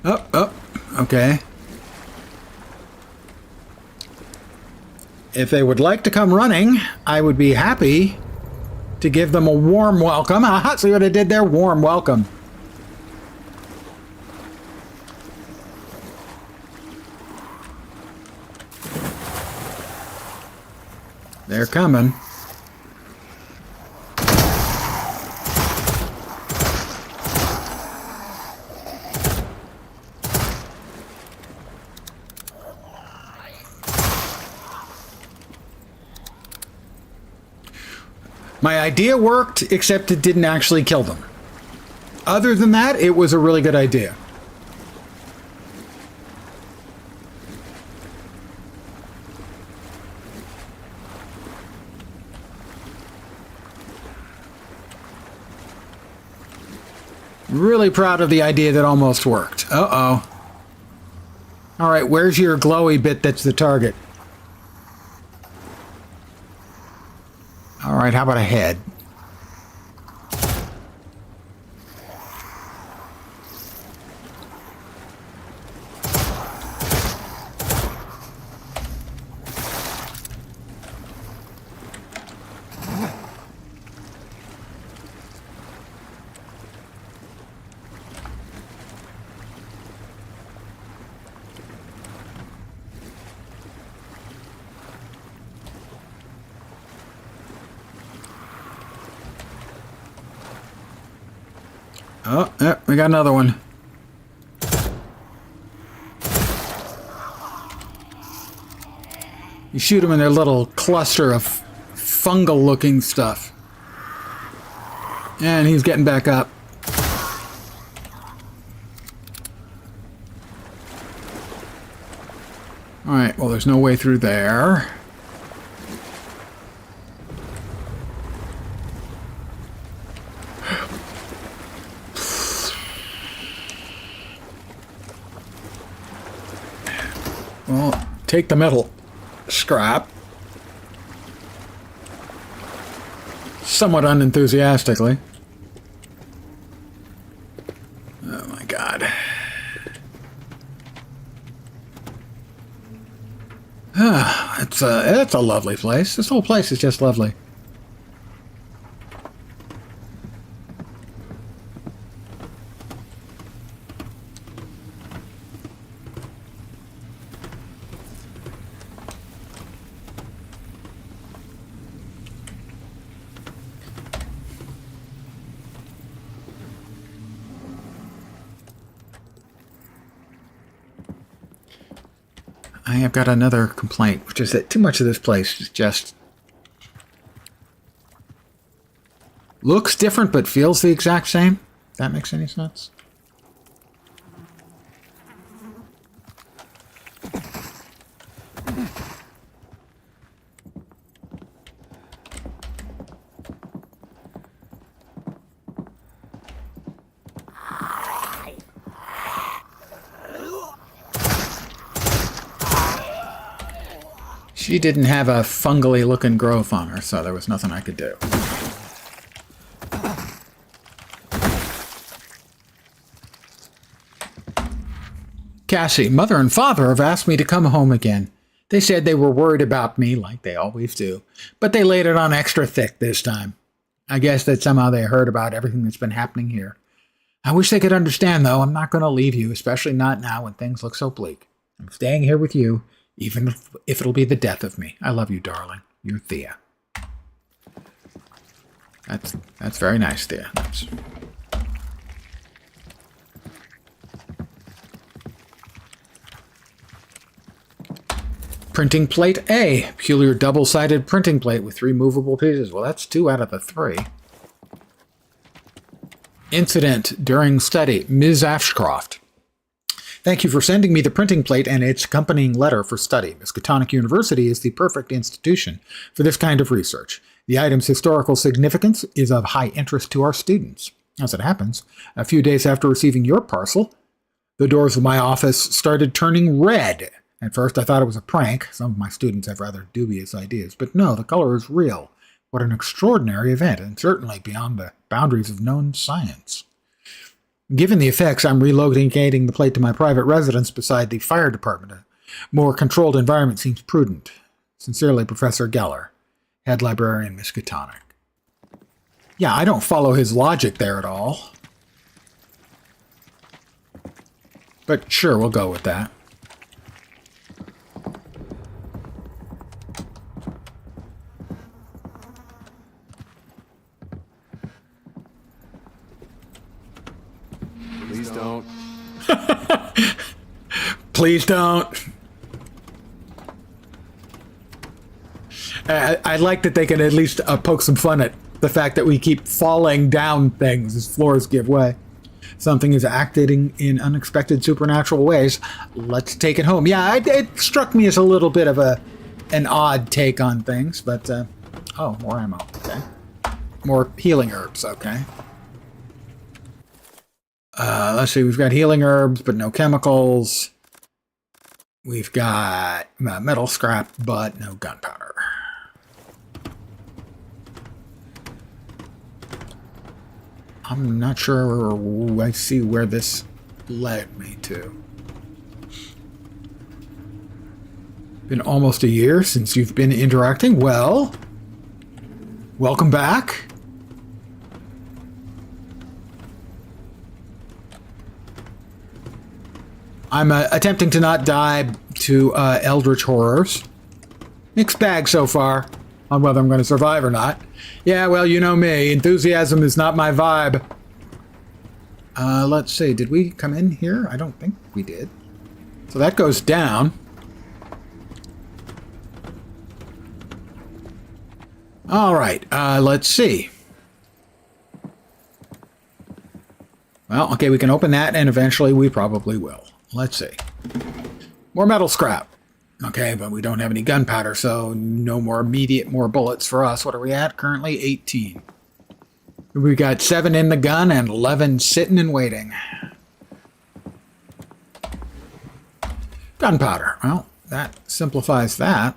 Oh, okay. If they would like to come running, I would be happy to give them a warm welcome. Aha, see what I did there? Warm welcome. They're coming. My idea worked, except it didn't actually kill them. Other than that, it was a really good idea. Really proud of the idea that almost worked. Uh-oh. All right, where's your glowy bit that's the target? All right, how about a head? Oh, yeah, we got another one. You shoot them in their little cluster of fungal-looking stuff. And he's getting back up. Alright, well, there's no way through there. Well, take the metal scrap. Somewhat unenthusiastically. Oh my god. It's a lovely place. This whole place is just lovely. I have got another complaint, which is that too much of this place just looks different but feels the exact same. If that makes any sense? She didn't have a fungally looking growth on her, so there was nothing I could do. Cassie, mother and father have asked me to come home again. They said they were worried about me, like they always do, but they laid it on extra thick this time. I guess that somehow they heard about everything that's been happening here. I wish they could understand, though. I'm not going to leave you, especially not now when things look so bleak. I'm staying here with you, even if it'll be the death of me. I love you, darling. You're Thea. That's very nice, Thea. That's... Printing plate A. Peculiar double-sided printing plate with 3 movable pieces. Well, that's 2 out of the 3. Incident during study. Ms. Ashcroft. Thank you for sending me the printing plate and its accompanying letter for study. Miskatonic University is the perfect institution for this kind of research. The item's historical significance is of high interest to our students. As it happens, a few days after receiving your parcel, the doors of my office started turning red. At first, I thought it was a prank. Some of my students have rather dubious ideas. But no, the color is real. What an extraordinary event, and certainly beyond the boundaries of known science. Given the effects, I'm relocating the plate to my private residence beside the fire department. A more controlled environment seems prudent. Sincerely, Professor Geller, Head Librarian, Miskatonic. Yeah, I don't follow his logic there at all. But sure, we'll go with that. Please don't. Please don't. I like that they can at least poke some fun at the fact that we keep falling down things as floors give way. Something is acting in unexpected supernatural ways. Let's take it home. Yeah, it struck me as a little bit of an odd take on things, but oh, more ammo. Okay, more healing herbs. Okay. Let's see, we've got healing herbs, but no chemicals. We've got metal scrap, but no gunpowder. I'm not sure I see where this led me to. Been almost a year since you've been interacting. Well, welcome back. I'm attempting to not die to eldritch horrors. Mixed bag so far on whether I'm going to survive or not. Yeah, well, you know me. Enthusiasm is not my vibe. Let's see. Did we come in here? I don't think we did. So that goes down. All right. Let's see. Well, okay, we can open that, and eventually we probably will. Let's see. More metal scrap. Okay, but we don't have any gunpowder, so no more more bullets for us. What are we at currently? 18. We got 7 in the gun and 11 sitting and waiting. Gunpowder. Well, that simplifies that.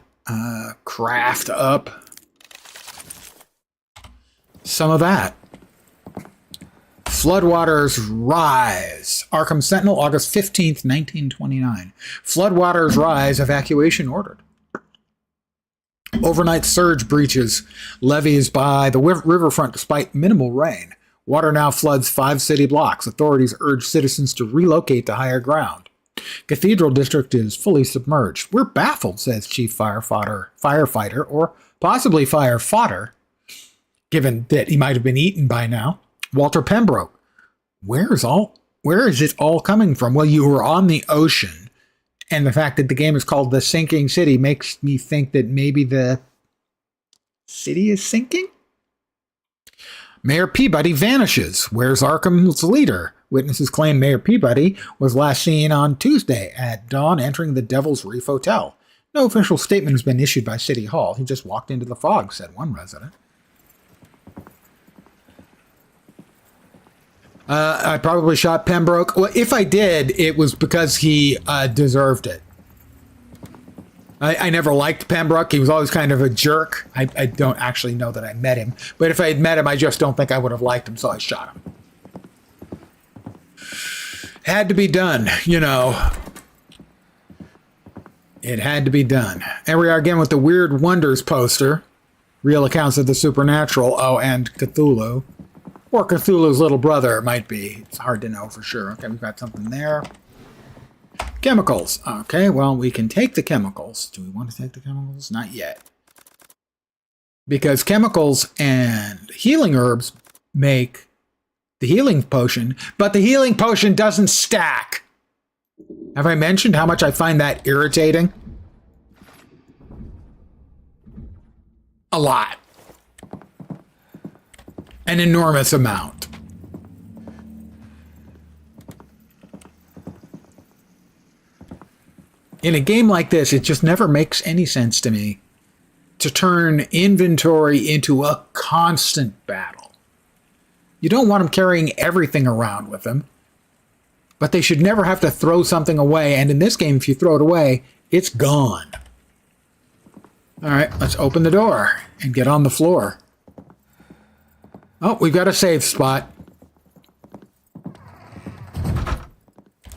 Craft up some of that. Floodwaters rise. Arkham Sentinel, August 15th, 1929. Floodwaters rise, evacuation ordered. Overnight surge breaches levees by the riverfront despite minimal rain. Water now floods 5 city blocks. Authorities urge citizens to relocate to higher ground. Cathedral District is fully submerged. We're baffled, says Chief Firefighter, or possibly fire fodder, given that he might have been eaten by now. Walter Pembroke. Where is it all coming from? Well, you were on the ocean, and the fact that the game is called The Sinking City makes me think that maybe the city is sinking? Mayor Peabody vanishes. Where's Arkham's leader? Witnesses claim Mayor Peabody was last seen on Tuesday at dawn entering the Devil's Reef Hotel. No official statement has been issued by City Hall. He just walked into the fog, said one resident. I probably shot Pembroke. Well, if I did, it was because he deserved it. I never liked Pembroke. He was always kind of a jerk. I don't actually know that I met him. But if I had met him, I just don't think I would have liked him, so I shot him. Had to be done, you know. It had to be done. And we are again with the Weird Wonders poster. Real accounts of the supernatural. Oh, and Cthulhu. Or Cthulhu's little brother, it might be. It's hard to know for sure. Okay, we've got something there. Chemicals. Okay, well, we can take the chemicals. Do we want to take the chemicals? Not yet. Because chemicals and healing herbs make the healing potion, but the healing potion doesn't stack. Have I mentioned how much I find that irritating? A lot. An enormous amount. In a game like this, it just never makes any sense to me to turn inventory into a constant battle. You don't want them carrying everything around with them, but they should never have to throw something away. And in this game, if you throw it away, it's gone. All right, let's open the door and get on the floor. Oh, we've got a safe spot.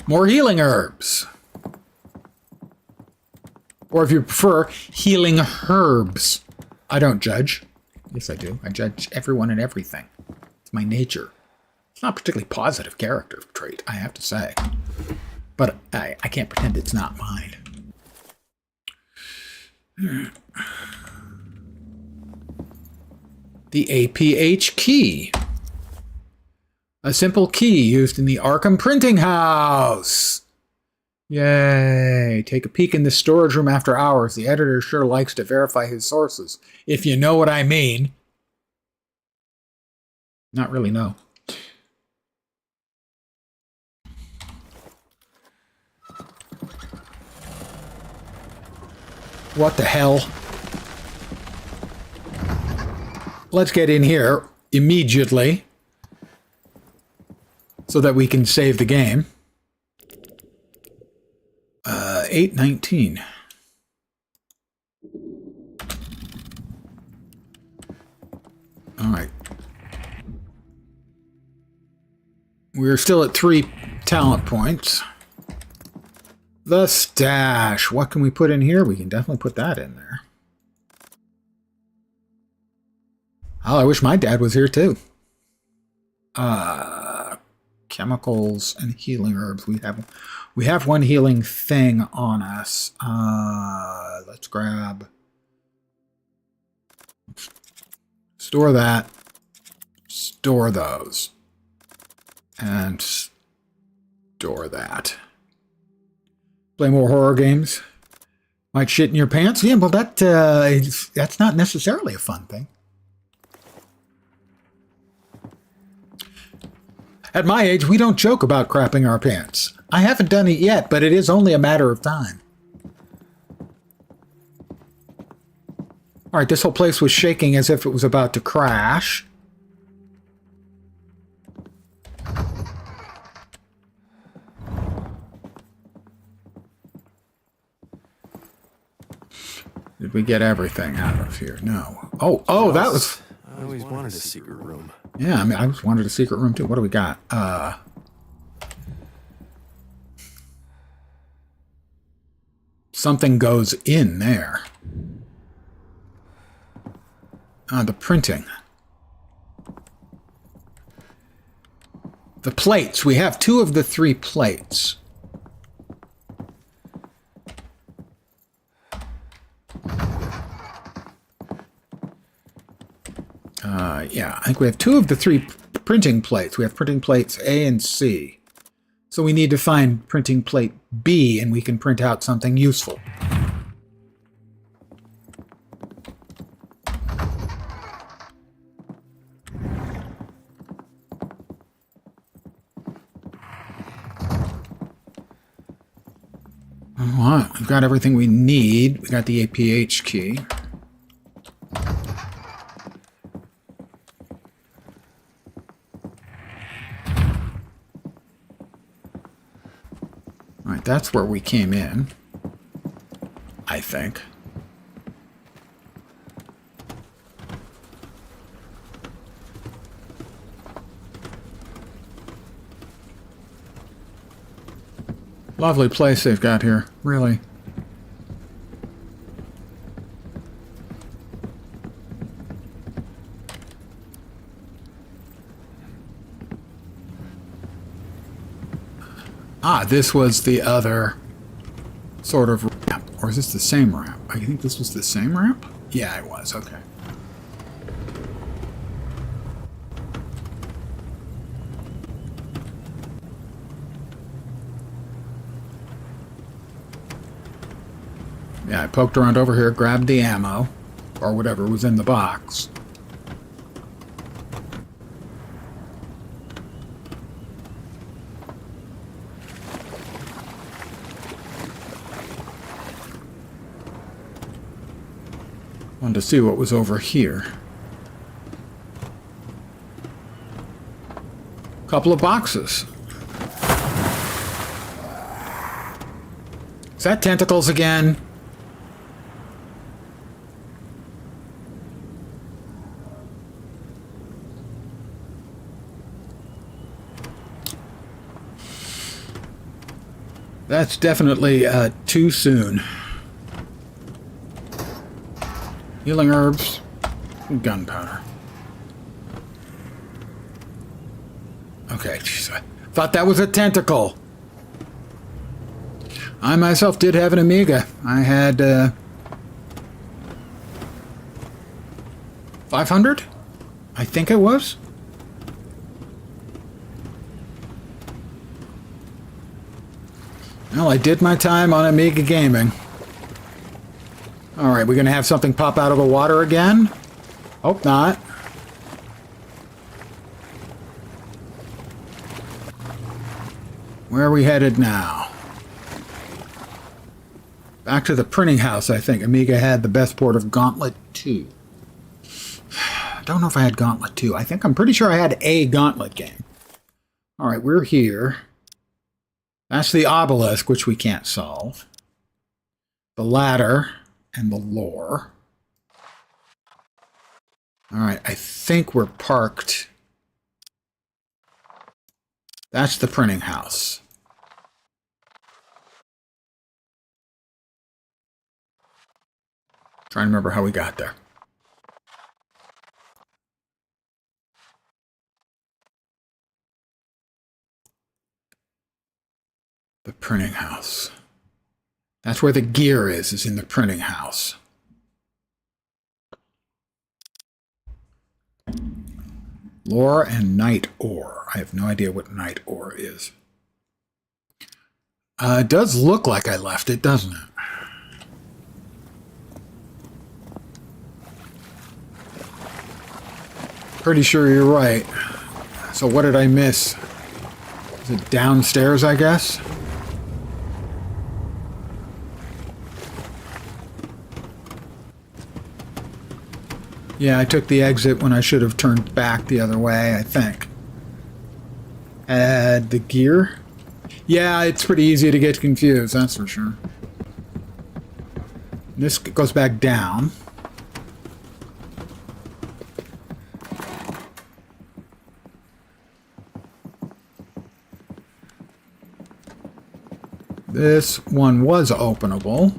More healing herbs. Or if you prefer, healing herbs. I don't judge. Yes, I do. I judge everyone and everything. It's my nature. It's not a particularly positive character trait, I have to say. But I can't pretend it's not mine. The APH key. A simple key used in the Arkham printing house. Yay. Take a peek in the storage room after hours. The editor sure likes to verify his sources. If you know what I mean. Not really, no. What the hell? Let's get in here immediately so that we can save the game. 8:19. All right. We're still at 3 talent points. The stash. What can we put in here? We can definitely put that in there. Oh, I wish my dad was here too. Chemicals and healing herbs. We have one healing thing on us. Let's grab. Store that. Store those. And store that. Play more horror games. Might shit in your pants. Yeah, well, that's not necessarily a fun thing. At my age, we don't joke about crapping our pants. I haven't done it yet, but it is only a matter of time. All right, this whole place was shaking as if it was about to crash. Did we get everything out of here? No. Oh, that was... I always wanted a secret room. Yeah, I mean, I just wanted a secret room too. What do we got? Something goes in there. The printing. The plates. We have 2 of the 3 plates. Yeah, I think we have 2 of the 3 printing plates. We have printing plates A and C. So we need to find printing plate B, and we can print out something useful. All right, we've got everything we need. We got the APH key. All right, that's where we came in, I think. Lovely place they've got here, really. Ah, this was the other sort of ramp. Or is this the same ramp? I think this was the same ramp? Yeah, it was. Okay. Yeah, I poked around over here, grabbed the ammo, or whatever was in the box. Wanted to see what was over here. Couple of boxes. Is that tentacles again? That's definitely too soon. Healing herbs, and gunpowder. Okay, geez, I thought that was a tentacle. I myself did have an Amiga. I had 500? I think it was. Well, I did my time on Amiga gaming. Alright, we're going to have something pop out of the water again? Hope not. Where are we headed now? Back to the printing house, I think. Amiga had the best port of Gauntlet 2. I don't know if I had Gauntlet 2. I'm pretty sure I had a Gauntlet game. Alright, we're here. That's the obelisk, which we can't solve. The ladder and the lore. Alright, I think we're parked. That's the printing house. Trying to remember how we got there. The printing house. That's where the gear is in the printing house. Lore and night ore. I have no idea what night ore is. It does look like I left it, doesn't it? Pretty sure you're right. So what did I miss? Is it downstairs, I guess? Yeah, I took the exit when I should have turned back the other way, I think. Add the gear? Yeah, it's pretty easy to get confused, that's for sure. This goes back down. This one was openable.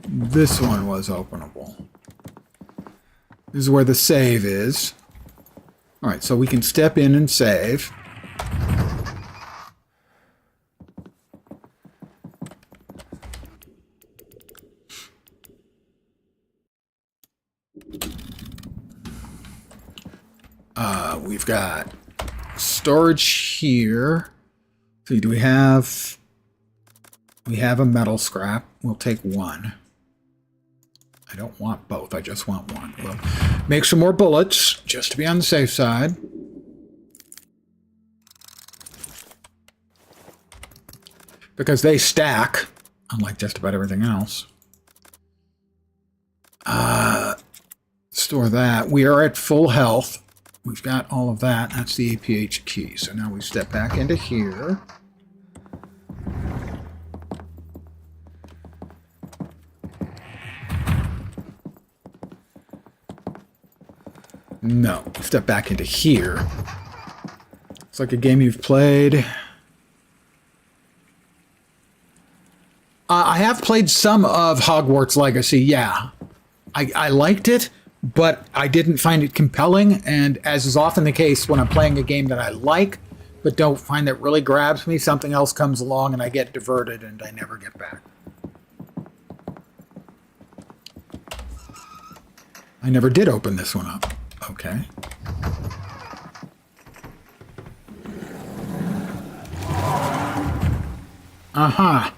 This one was openable. This is where the save is. Alright, so we can step in and save. We've got storage here. So do we have... We have a metal scrap. We'll take one. I don't want both. I just want one. We'll make some more bullets, just to be on the safe side. Because they stack, unlike just about everything else. Store that. We are at full health. We've got all of that. That's the APH key. So now we step back into here. No, step back into here. It's like a game you've played. I have played some of Hogwarts Legacy, yeah. I liked it, but I didn't find it compelling, and as is often the case when I'm playing a game that I like, but don't find that really grabs me, something else comes along and I get diverted and I never get back. I never did open this one up. Okay. Uh-huh.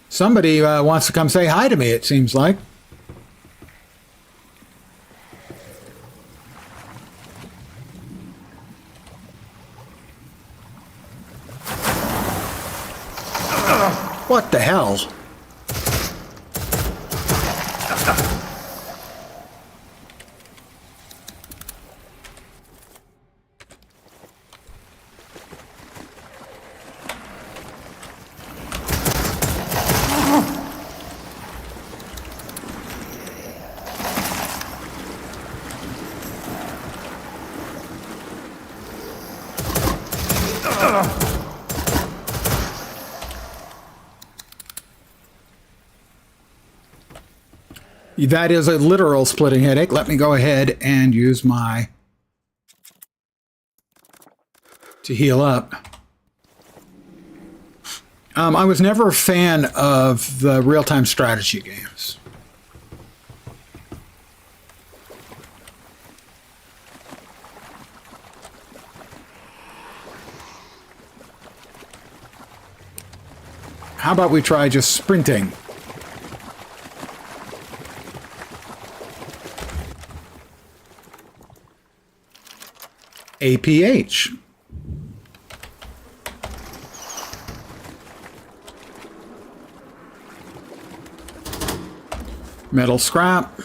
Somebody wants to come say hi to me, it seems like. What the hell? That is a literal splitting headache. Let me go ahead and use my... to heal up. I was never a fan of the real-time strategy games. How about we try just sprinting? APH. Metal scrap.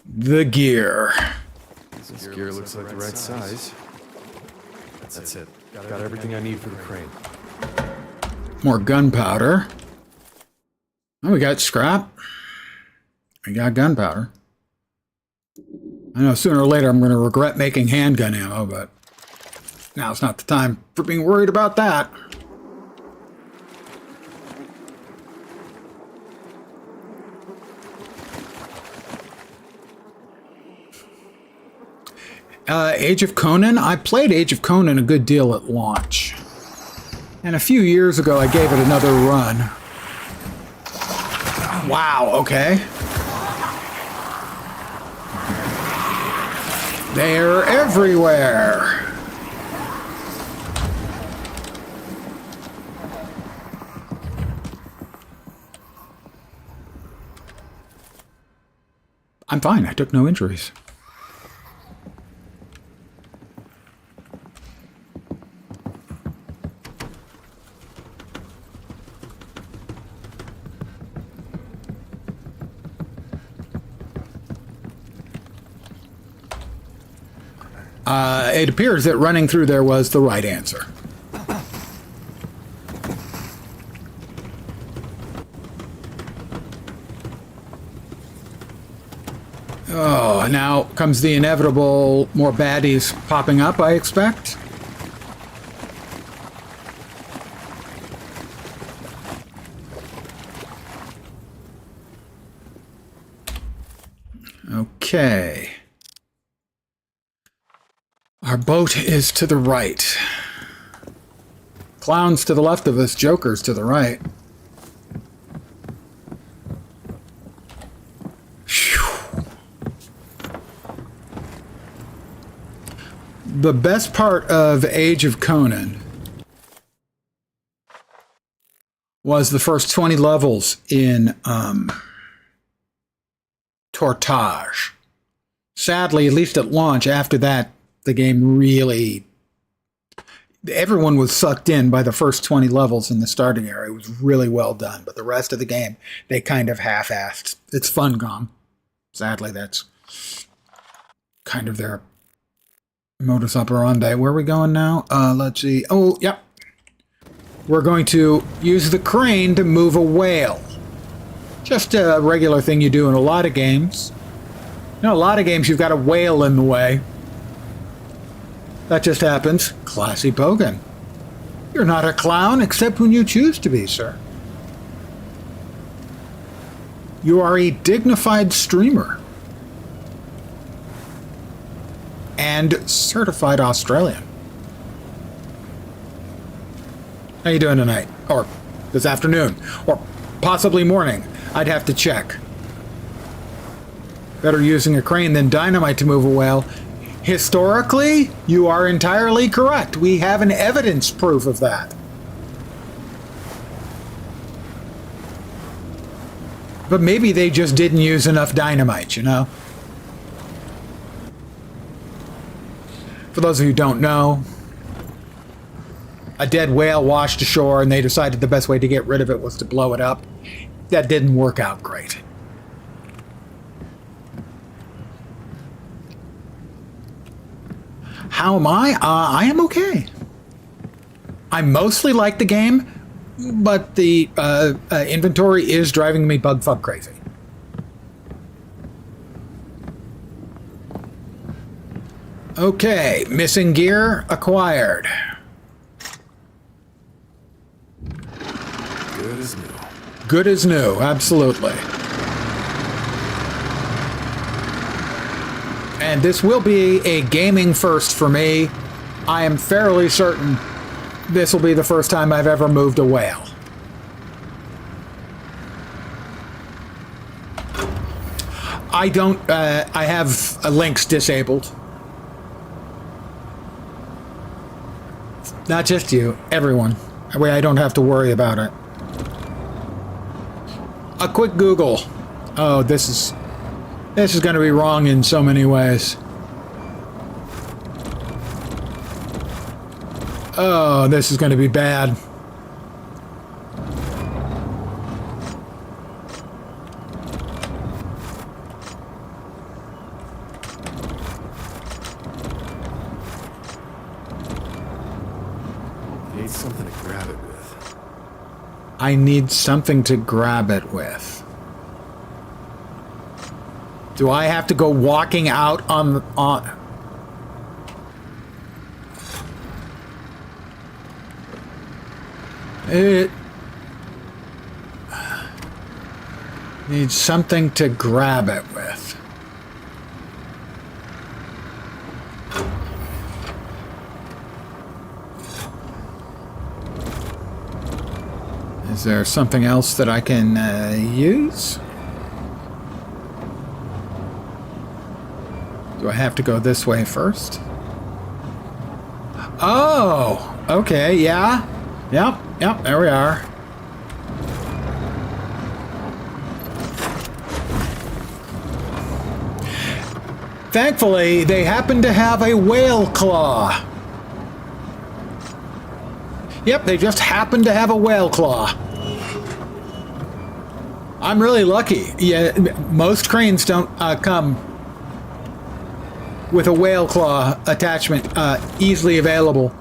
The gear. This gear looks like the right size. That's it. Got everything I need for the crane. More gunpowder. Oh, we got scrap. We got gunpowder. I know sooner or later I'm going to regret making handgun ammo, but now's not the time for being worried about that. Age of Conan? I played Age of Conan a good deal at launch. And a few years ago I gave it another run. Wow, okay. They're everywhere. I'm fine. I took no injuries. It appears that running through there was the right answer. Oh, now comes the inevitable more baddies popping up, I expect. Okay. Our boat is to the right. Clown's to the left of us, Joker's to the right. Phew. The best part of Age of Conan was the first 20 levels in Tortage. Sadly, at least at launch, after that, the game really... Everyone was sucked in by the first 20 levels in the starting area. It was really well done, but the rest of the game, they kind of half-assed. It's fun gone. Sadly, that's kind of their modus operandi. Where are we going now? Let's see. Oh, yep. We're going to use the crane to move a whale. Just a regular thing you do in a lot of games. You know, a lot of games you've got a whale in the way. That just happens. Classy Bogan. You're not a clown except when you choose to be, sir. You are a dignified streamer. And certified Australian. How you doing tonight? Or this afternoon? Or possibly morning? I'd have to check. Better using a crane than dynamite to move a whale. Historically, you are entirely correct. We have an evidence proof of that. But maybe they just didn't use enough dynamite, you know? For those of you who don't know, a dead whale washed ashore and they decided the best way to get rid of it was to blow it up. That didn't work out great. How am I? I am okay. I mostly like the game, but the inventory is driving me bug fuck crazy. Okay, missing gear acquired. Good as new. Good as new, absolutely. And this will be a gaming first for me. I am fairly certain this will be the first time I've ever moved a whale. I don't, I have links disabled. Not just you, everyone. That way I don't have to worry about it. A quick Google. Oh, this is going to be wrong in so many ways. Oh, this is going to be bad. Need something to grab it with. I need something to grab it with. Do I have to go walking out on... It needs something to grab it with. Is there something else that I can use? Do I have to go this way first? Oh, okay, yeah. Yep, there we are. Thankfully, they happen to have a whale claw. Yep, they just happen to have a whale claw. I'm really lucky. Yeah, most cranes don't come with a whale claw attachment easily available.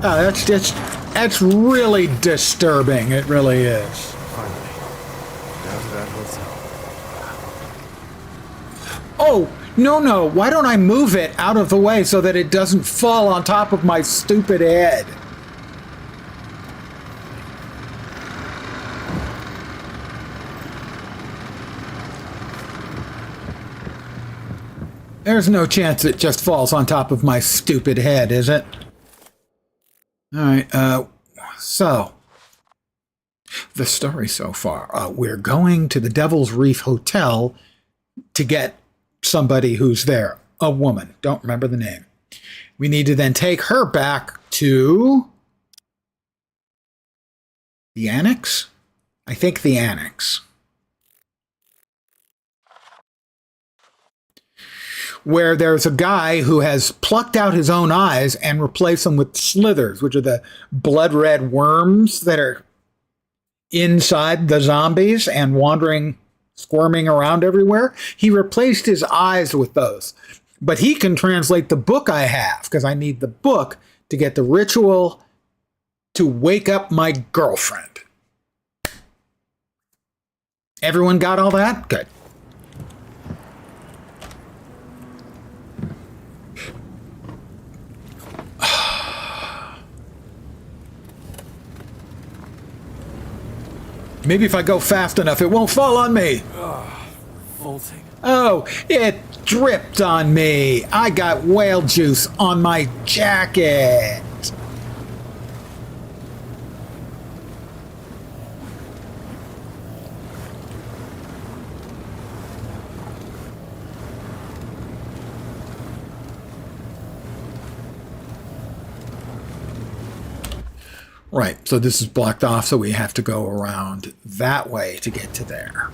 That's really disturbing. It really is. Finally. Down to that hotel. Oh, no. Why don't I move it out of the way so that it doesn't fall on top of my stupid head? There's no chance it just falls on top of my stupid head, is it? Alright, so... the story so far. We're going to the Devil's Reef Hotel to get somebody who's there. A woman. Don't remember the name. We need to then take her back to... the Annex? I think the Annex. Where there's a guy who has plucked out his own eyes and replaced them with slithers, which are the blood red worms that are inside the zombies and wandering, squirming around everywhere. He replaced his eyes with those. But he can translate the book I have, because I need the book to get the ritual to wake up my girlfriend. Everyone got all that? Good. Maybe if I go fast enough, it won't fall on me. Revolting. Oh, it dripped on me. I got whale juice on my jacket. Right, so this is blocked off, so we have to go around that way to get to there.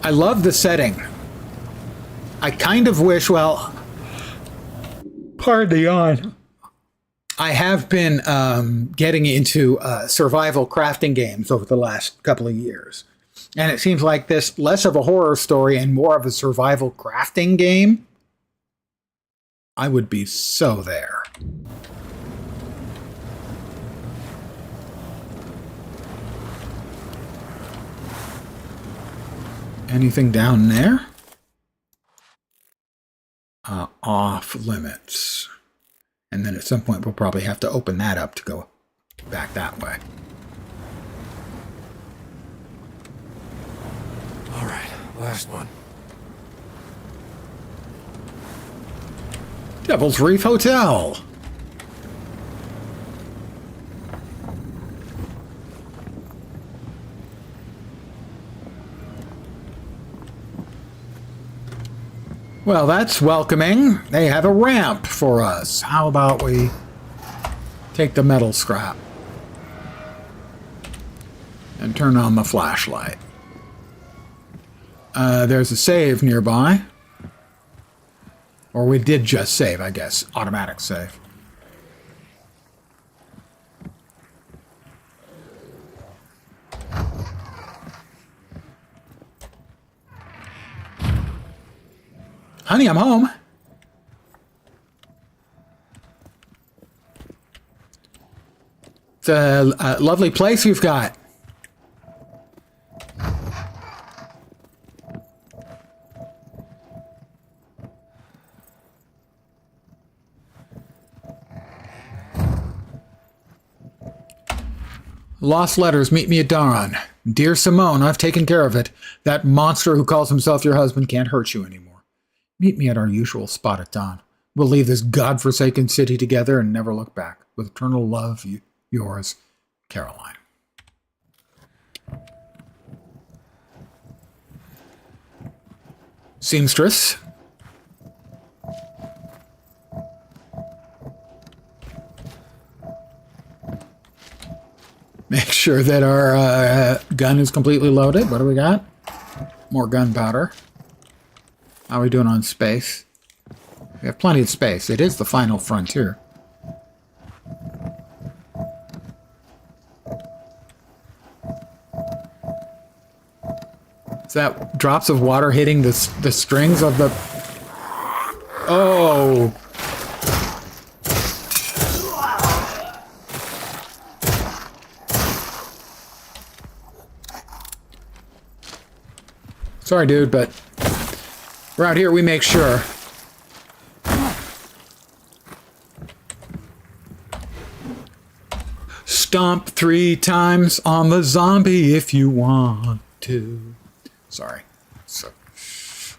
I love the setting. I kind of wish, well, pardon the yawn. I have been getting into survival crafting games over the last couple of years. And it seems like this less of a horror story and more of a survival crafting game. I would be so there. Anything down there? Off limits. And then at some point we'll probably have to open that up to go back that way. All right, last one. Devil's Reef Hotel. Well, that's welcoming. They have a ramp for us. How about we take the metal scrap and turn on the flashlight? There's a save nearby. Or we did just save, I guess. Automatic save. Honey, I'm home. It's a lovely place you've got. Lost letters, meet me at dawn. Dear Simone, I've taken care of it. That monster who calls himself your husband can't hurt you anymore. Meet me at our usual spot at dawn. We'll leave this godforsaken city together and never look back. With eternal love, yours, Caroline. Seamstress. Make sure that our gun is completely loaded. What do we got? More gunpowder. How are we doing on space? We have plenty of space. It is the final frontier. Is that drops of water hitting the strings of the... Oh! Sorry, dude, but around here we make sure. Stomp 3 times on the zombie if you want to. Sorry. So,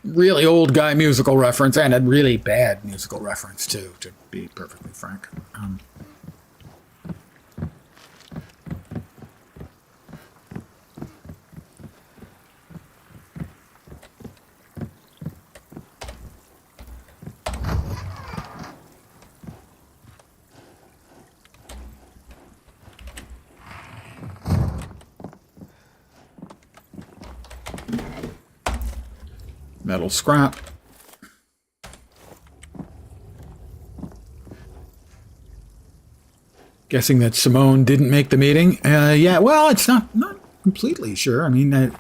really old guy musical reference, and a really bad musical reference, too, to be perfectly frank. Metal scrap. Guessing that Simone didn't make the meeting. Yeah, well, it's not completely sure. I mean,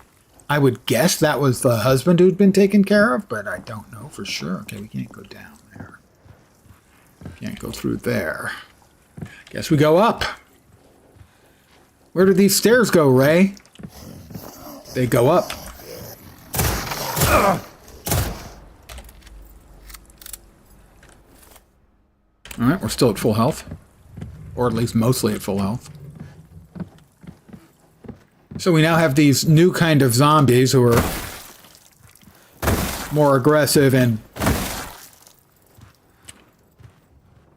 I would guess that was the husband who'd been taken care of, but I don't know for sure. Okay, we can't go down there. Can't go through there. Guess we go up. Where do these stairs go, Ray? They go up. Ugh. All right, we're still at full health. Or at least mostly at full health. So we now have these new kind of zombies who are more aggressive and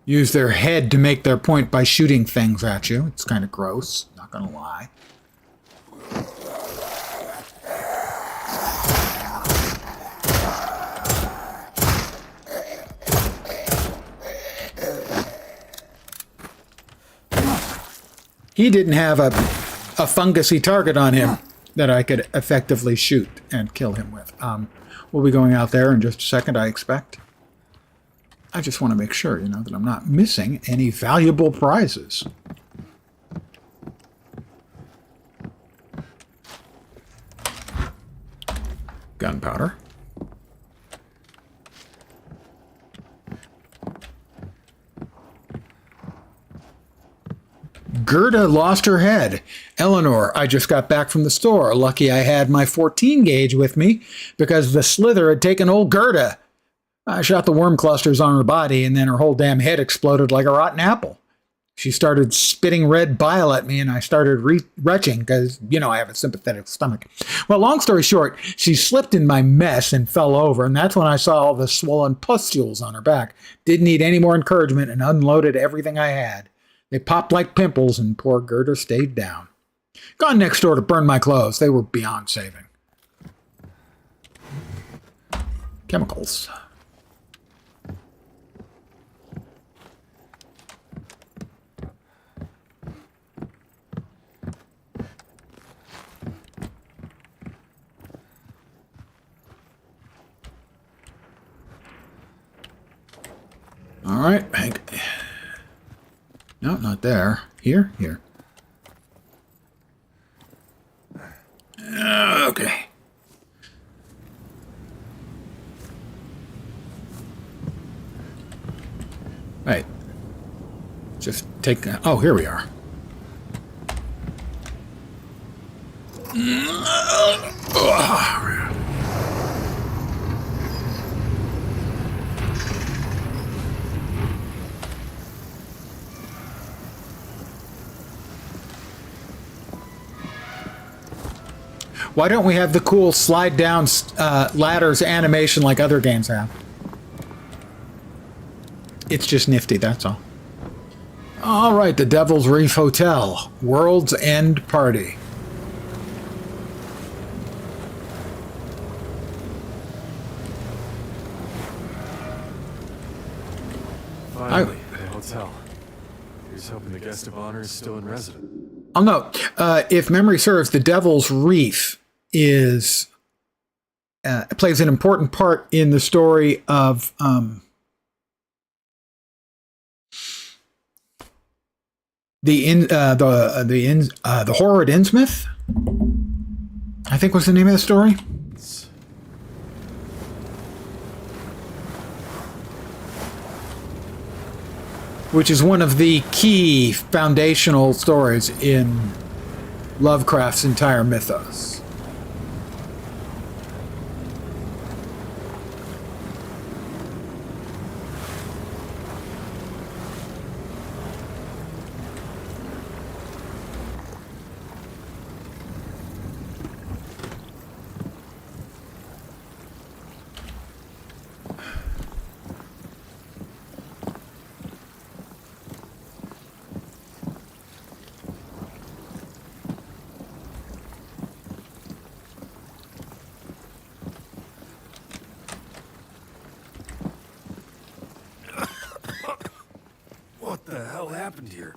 use their head to make their point by shooting things at you. It's kind of gross, not gonna lie. He didn't have a fungusy target on him that I could effectively shoot and kill him with. We'll be going out there in just a second, I expect. I just want to make sure, you know, that I'm not missing any valuable prizes. Gunpowder. Gerda lost her head. Eleanor, I just got back from the store. Lucky I had my 14 gauge with me because the slither had taken old Gerda. I shot the worm clusters on her body and then her whole damn head exploded like a rotten apple. She started spitting red bile at me and I started retching because, you know, I have a sympathetic stomach. Well, long story short, she slipped in my mess and fell over, and that's when I saw all the swollen pustules on her back. Didn't need any more encouragement and unloaded everything I had. They popped like pimples, and poor Gerda stayed down. Gone next door to burn my clothes. They were beyond saving. Chemicals. All right, Hank. No, not there. Here? Here. Okay. Right. Just take... Oh, here we are. Why don't we have the cool slide down ladders animation like other games have? It's just nifty, that's all. All right, the Devil's Reef Hotel. World's End Party. Finally, the hotel. Here's hoping the guest of honor is still in residence. Oh, no. If memory serves, the Devil's Reef is plays an important part in the story of the horror at Innsmouth, I think was the name of the story. Which is one of the key foundational stories in Lovecraft's entire mythos. happened here?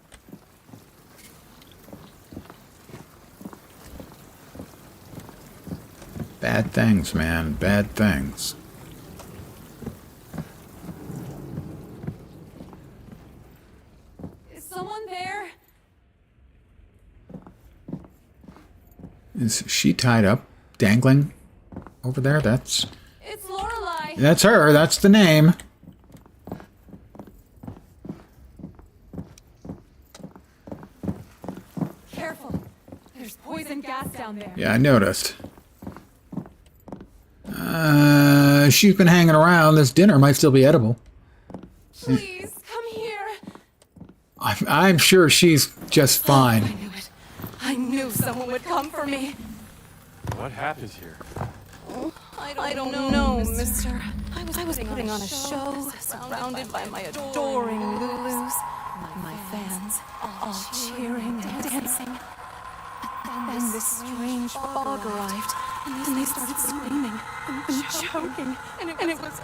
Bad things, man. Bad things. Is someone there? Is she tied up, dangling over there? It's Lorelei. That's her. That's the name. Careful. There's poison gas down there. Yeah, I noticed. She's been hanging around. This dinner might still be edible. Please, come here. I'm sure she's just I fine. knew it. I knew someone would come for me. What happened here? I don't know, mister. I was putting on a show, surrounded by my adoring Lulus. My fans, all cheering and dancing. Then this strange fog arrived, and they started screaming and choking, and it was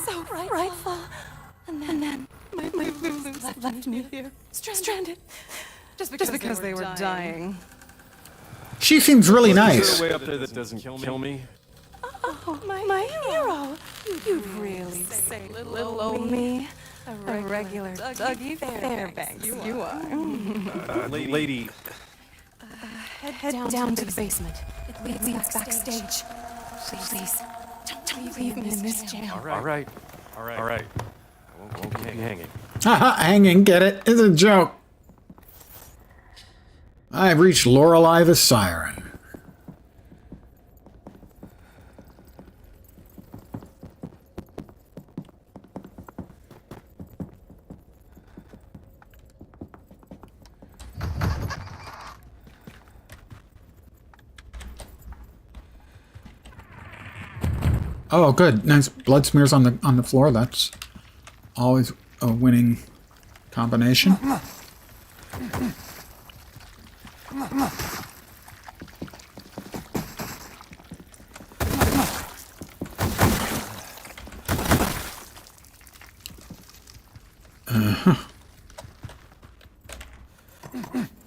so frightful. And then my Lulus left me here, stranded, just because they were dying. She seems really Is nice. there a way up there that doesn't kill me? Oh, my hero! You'd really say little old me. A regular Dougie Fairbanks, you are. Lady, Head down to the basement. It leads backstage. Please, don't leave me in this jam. all right. I won't keep you hanging. Haha, hanging, get it? It's a joke. I've reached Lorelei the Siren. Oh, good. Nice blood smears on the floor. That's always a winning combination. All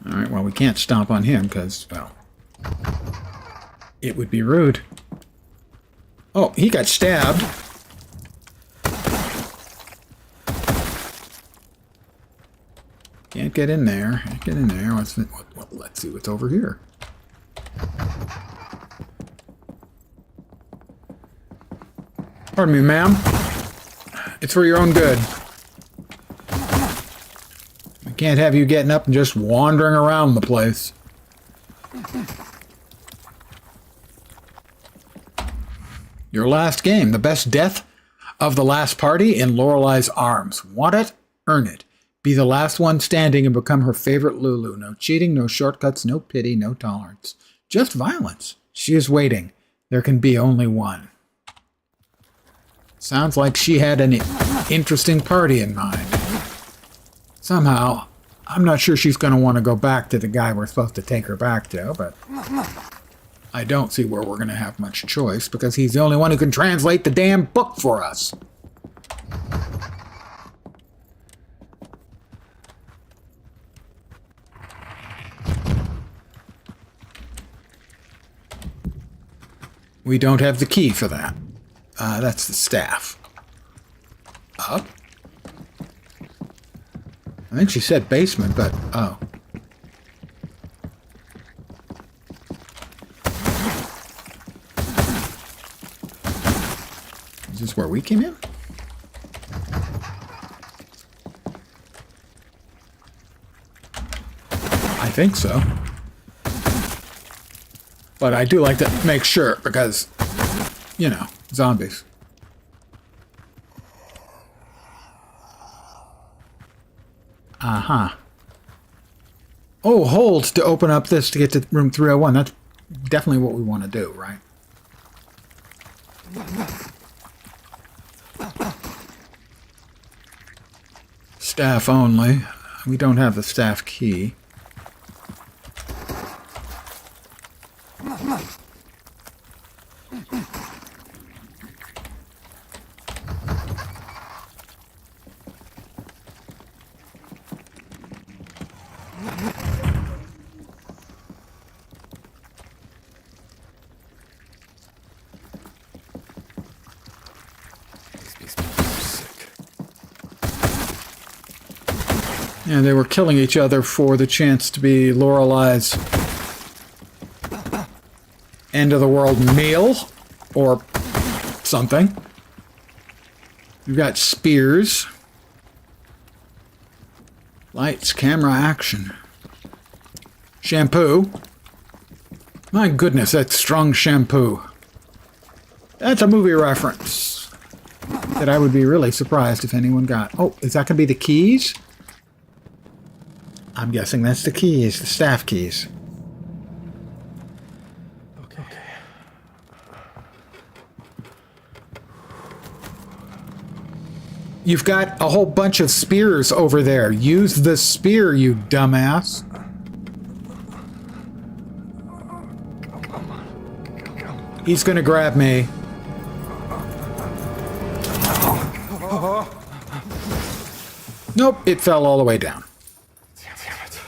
right. Well, we can't stomp on him because, well, it would be rude. Oh, he got stabbed. Can't get in there. Can't get in there. Let's see what's over here. Pardon me, ma'am. It's for your own good. I can't have you getting up and just wandering around the place. Your last game, the best death of the last party in Lorelei's arms. Want it? Earn it. Be the last one standing and become her favorite Lulu. No cheating, no shortcuts, no pity, no tolerance. Just violence. She is waiting. There can be only one. Sounds like she had an interesting party in mind. Somehow, I'm not sure she's going to want to go back to the guy we're supposed to take her back to, but I don't see where we're going to have much choice because he's the only one who can translate the damn book for us. We don't have the key for that. That's the staff. Up? I think she said basement, but oh. Is this where we came in? I think so. But I do like to make sure because, you know, zombies. Uh-huh. Oh, hold to open up this to get to room 301. That's definitely what we want to do, right? Staff only. We don't have the staff key. And they were killing each other for the chance to be Lorelei's end of the world meal or something. We've got spears. Lights, camera, action. Shampoo. My goodness, that's strong shampoo. That's a movie reference that I would be really surprised if anyone got. Oh, is that going to be the keys? I'm guessing that's the keys, the staff keys. Okay. You've got a whole bunch of spears over there. Use the spear, you dumbass. He's gonna grab me. Nope, it fell all the way down. Damn it.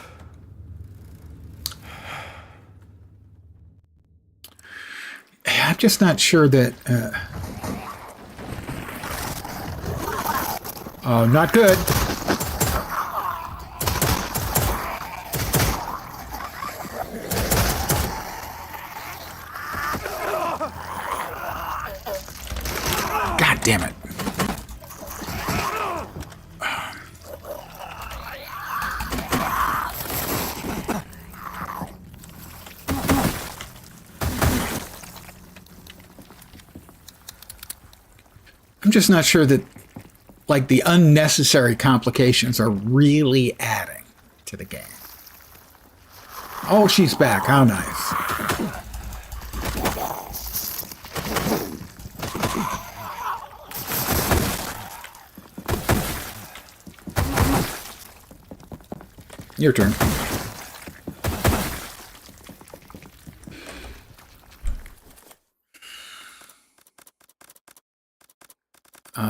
I'm just not sure that... Oh, not good. God damn it. I'm just not sure that, like, the unnecessary complications are really adding to the game. Oh, she's back. How nice. Your turn.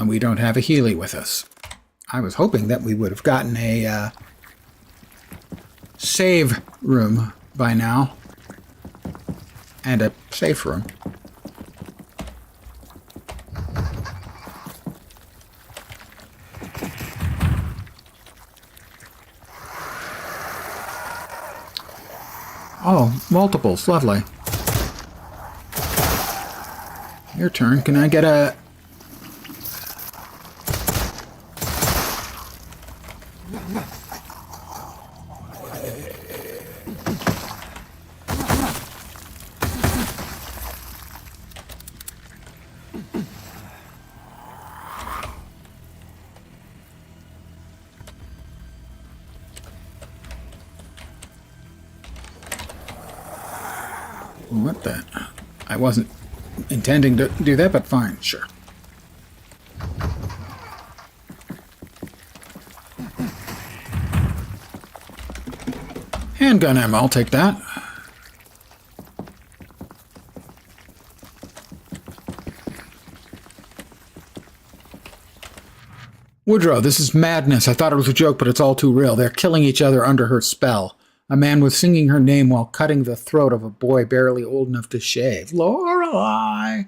We don't have a Healy with us. I was hoping that we would have gotten a save room by now. And a safe room. Oh, multiples. Lovely. Your turn. Can I get a... What the... I wasn't intending to do that, but fine, sure. Handgun ammo, I'll take that. Woodrow, this is madness. I thought it was a joke, but it's all too real. They're killing each other under her spell. A man was singing her name while cutting the throat of a boy barely old enough to shave. Lorelei!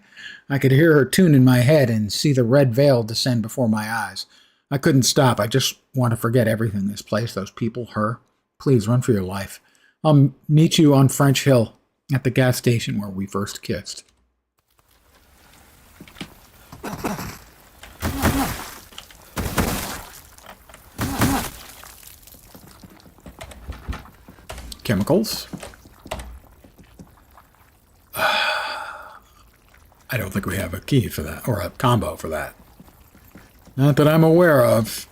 I could hear her tune in my head and see the red veil descend before my eyes. I couldn't stop. I just want to forget everything. This place, those people, her. Please, run for your life. I'll meet you on French Hill at the gas station where we first kissed. Chemicals. I don't think we have a key for that, or a combo for that. Not that I'm aware of.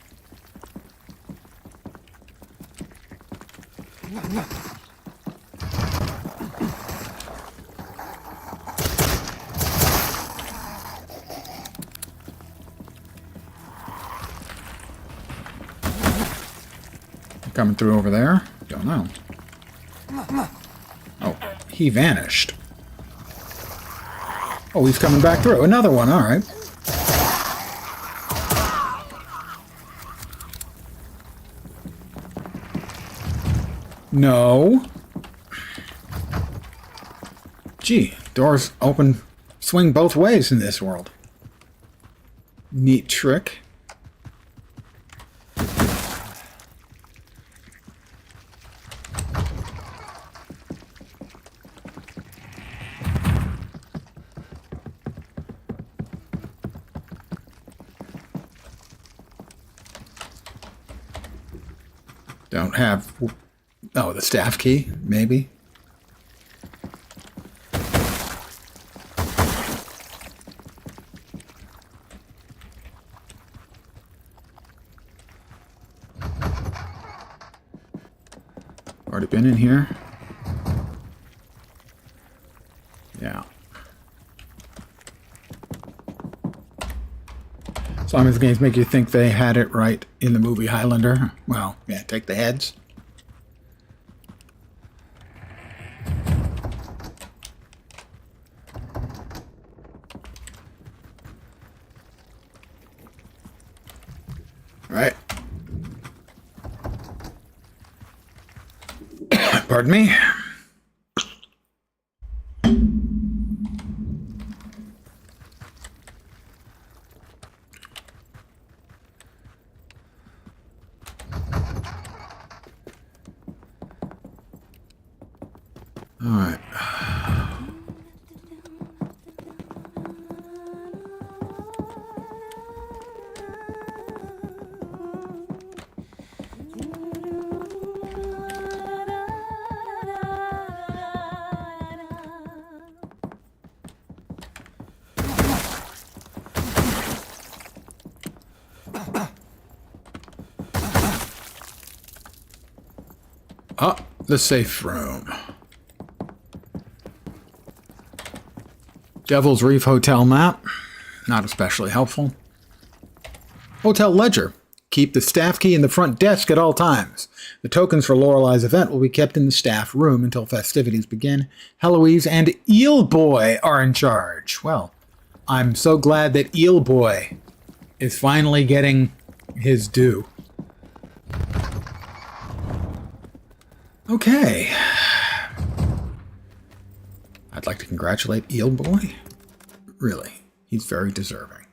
Coming through over there? Don't know. Oh, he vanished. Oh, he's coming back through. Another one, all right. No. Gee, doors open, swing both ways in this world. Neat trick. Don't have... Oh, the staff key, maybe? Already been in here? Yeah. Some of these games make you think they had it right in the movie Highlander. Well, yeah, take the heads. Right. Pardon me. All right. Oh, the safe room. Devil's Reef Hotel map. Not especially helpful. Hotel ledger. Keep the staff key in the front desk at all times. The tokens for Lorelei's event will be kept in the staff room until festivities begin. Heloise and Eel Boy are in charge. Well, I'm so glad that Eel Boy is finally getting his due. Okay. I'd like to congratulate Eel Boy. Really, he's very deserving.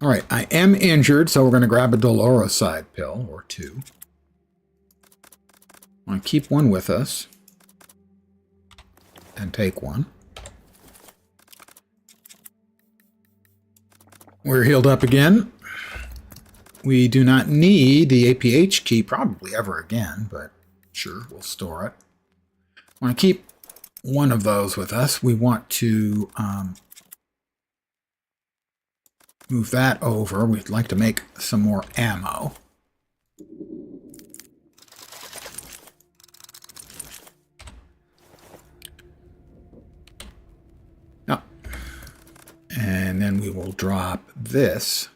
All right, I am injured, so we're going to grab a Doloroside pill or two. I want to keep one with us and take one. We're healed up again. We do not need the APH key probably ever again, but sure, we'll store it. I want to keep one of those with us. We want to move that over. We'd like to make some more ammo. Oh. And then we will drop this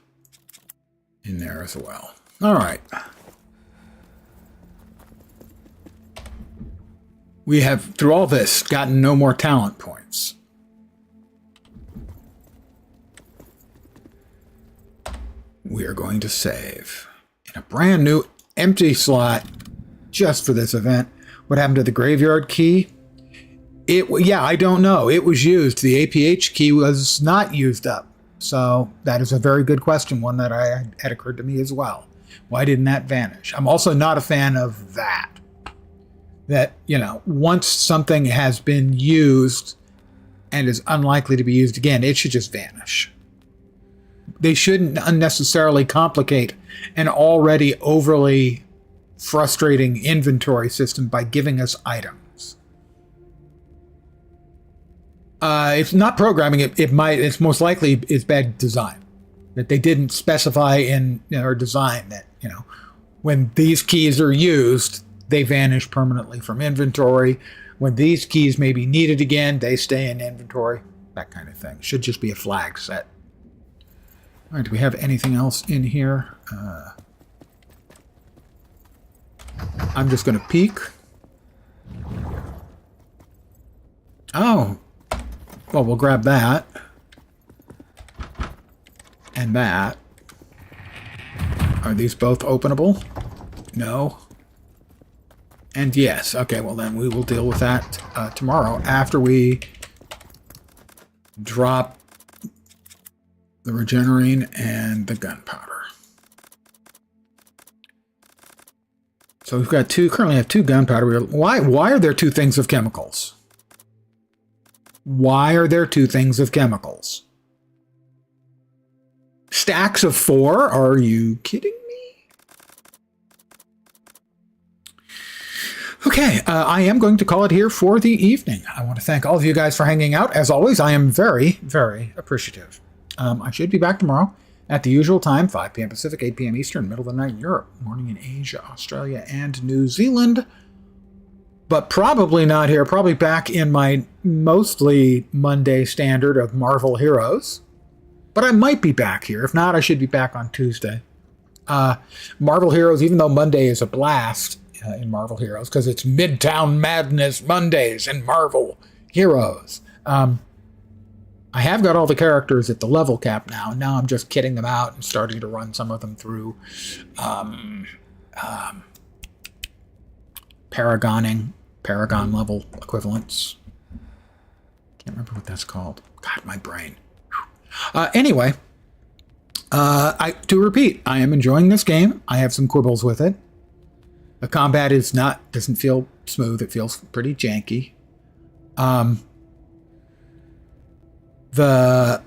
in there as well. All right. We have, through all this, gotten no more talent points. We are going to save in a brand new empty slot just for this event. What happened to the graveyard key? Yeah, I don't know. It was used. The APH key was not used up. So that is a very good question, one that had occurred to me as well. Why didn't that vanish? I'm also not a fan of that. That, you know, once something has been used and is unlikely to be used again, it should just vanish. They shouldn't unnecessarily complicate an already overly frustrating inventory system by giving us items. If not programming, it's most likely is bad design. That they didn't specify in or design that, you know, when these keys are used, they vanish permanently from inventory. When these keys may be needed again, they stay in inventory. That kind of thing. Should just be a flag set. All right, do we have anything else in here? I'm just going to peek. Oh. Well, we'll grab that. And that. Are these both openable? No. And yes. Okay, well then we will deal with that tomorrow after we drop the Regenerine and the gunpowder. So we've got currently have two gunpowder. Why are there two things of chemicals? Why are there two things of chemicals? Stacks of 4? Are you kidding me? Okay, I am going to call it here for the evening. I want to thank all of you guys for hanging out. As always, I am very, very appreciative. I should be back tomorrow at the usual time, 5 p.m. Pacific, 8 p.m. Eastern, middle of the night in Europe, morning in Asia, Australia, and New Zealand. But probably not here. Probably back in my mostly Monday standard of Marvel Heroes. But I might be back here. If not, I should be back on Tuesday. Marvel Heroes, even though Monday is a blast in Marvel Heroes, because it's Midtown Madness Mondays in Marvel Heroes. I have got all the characters at the level cap now. Now I'm just kitting them out and starting to run some of them through Paragon level equivalents. Can't remember what that's called. God, my brain. Anyway, to repeat, I am enjoying this game. I have some quibbles with it. The combat doesn't feel smooth. It feels pretty janky. The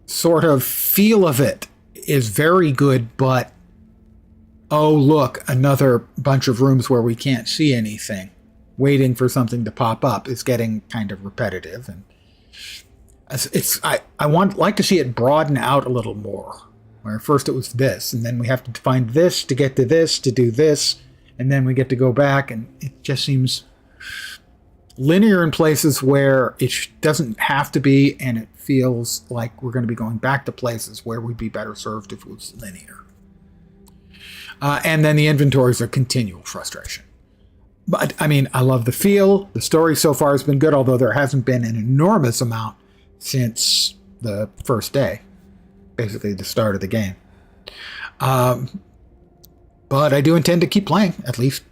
sort of feel of it is very good, but oh, look, another bunch of rooms where we can't see anything. Waiting for something to pop up is getting kind of repetitive, and I like to see it broaden out a little more. Where first it was this, and then we have to find this to get to this, to do this, and then we get to go back, and it just seems linear in places where it doesn't have to be, and it feels like we're going to be going back to places where we'd be better served if it was linear. And then the inventory is a continual frustration. But, I mean, I love the feel. The story so far has been good, although there hasn't been an enormous amount since the first day, basically the start of the game. But I do intend to keep playing, at least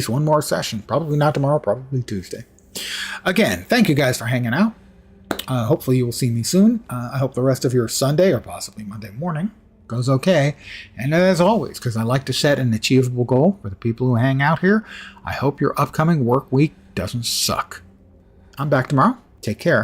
one more session. Probably not tomorrow, probably Tuesday. Again, thank you guys for hanging out. Hopefully you will see me soon. I hope the rest of your Sunday, or possibly Monday morning, goes okay. And as always, because I like to set an achievable goal for the people who hang out here, I hope your upcoming work week doesn't suck. I'm back tomorrow. Take care.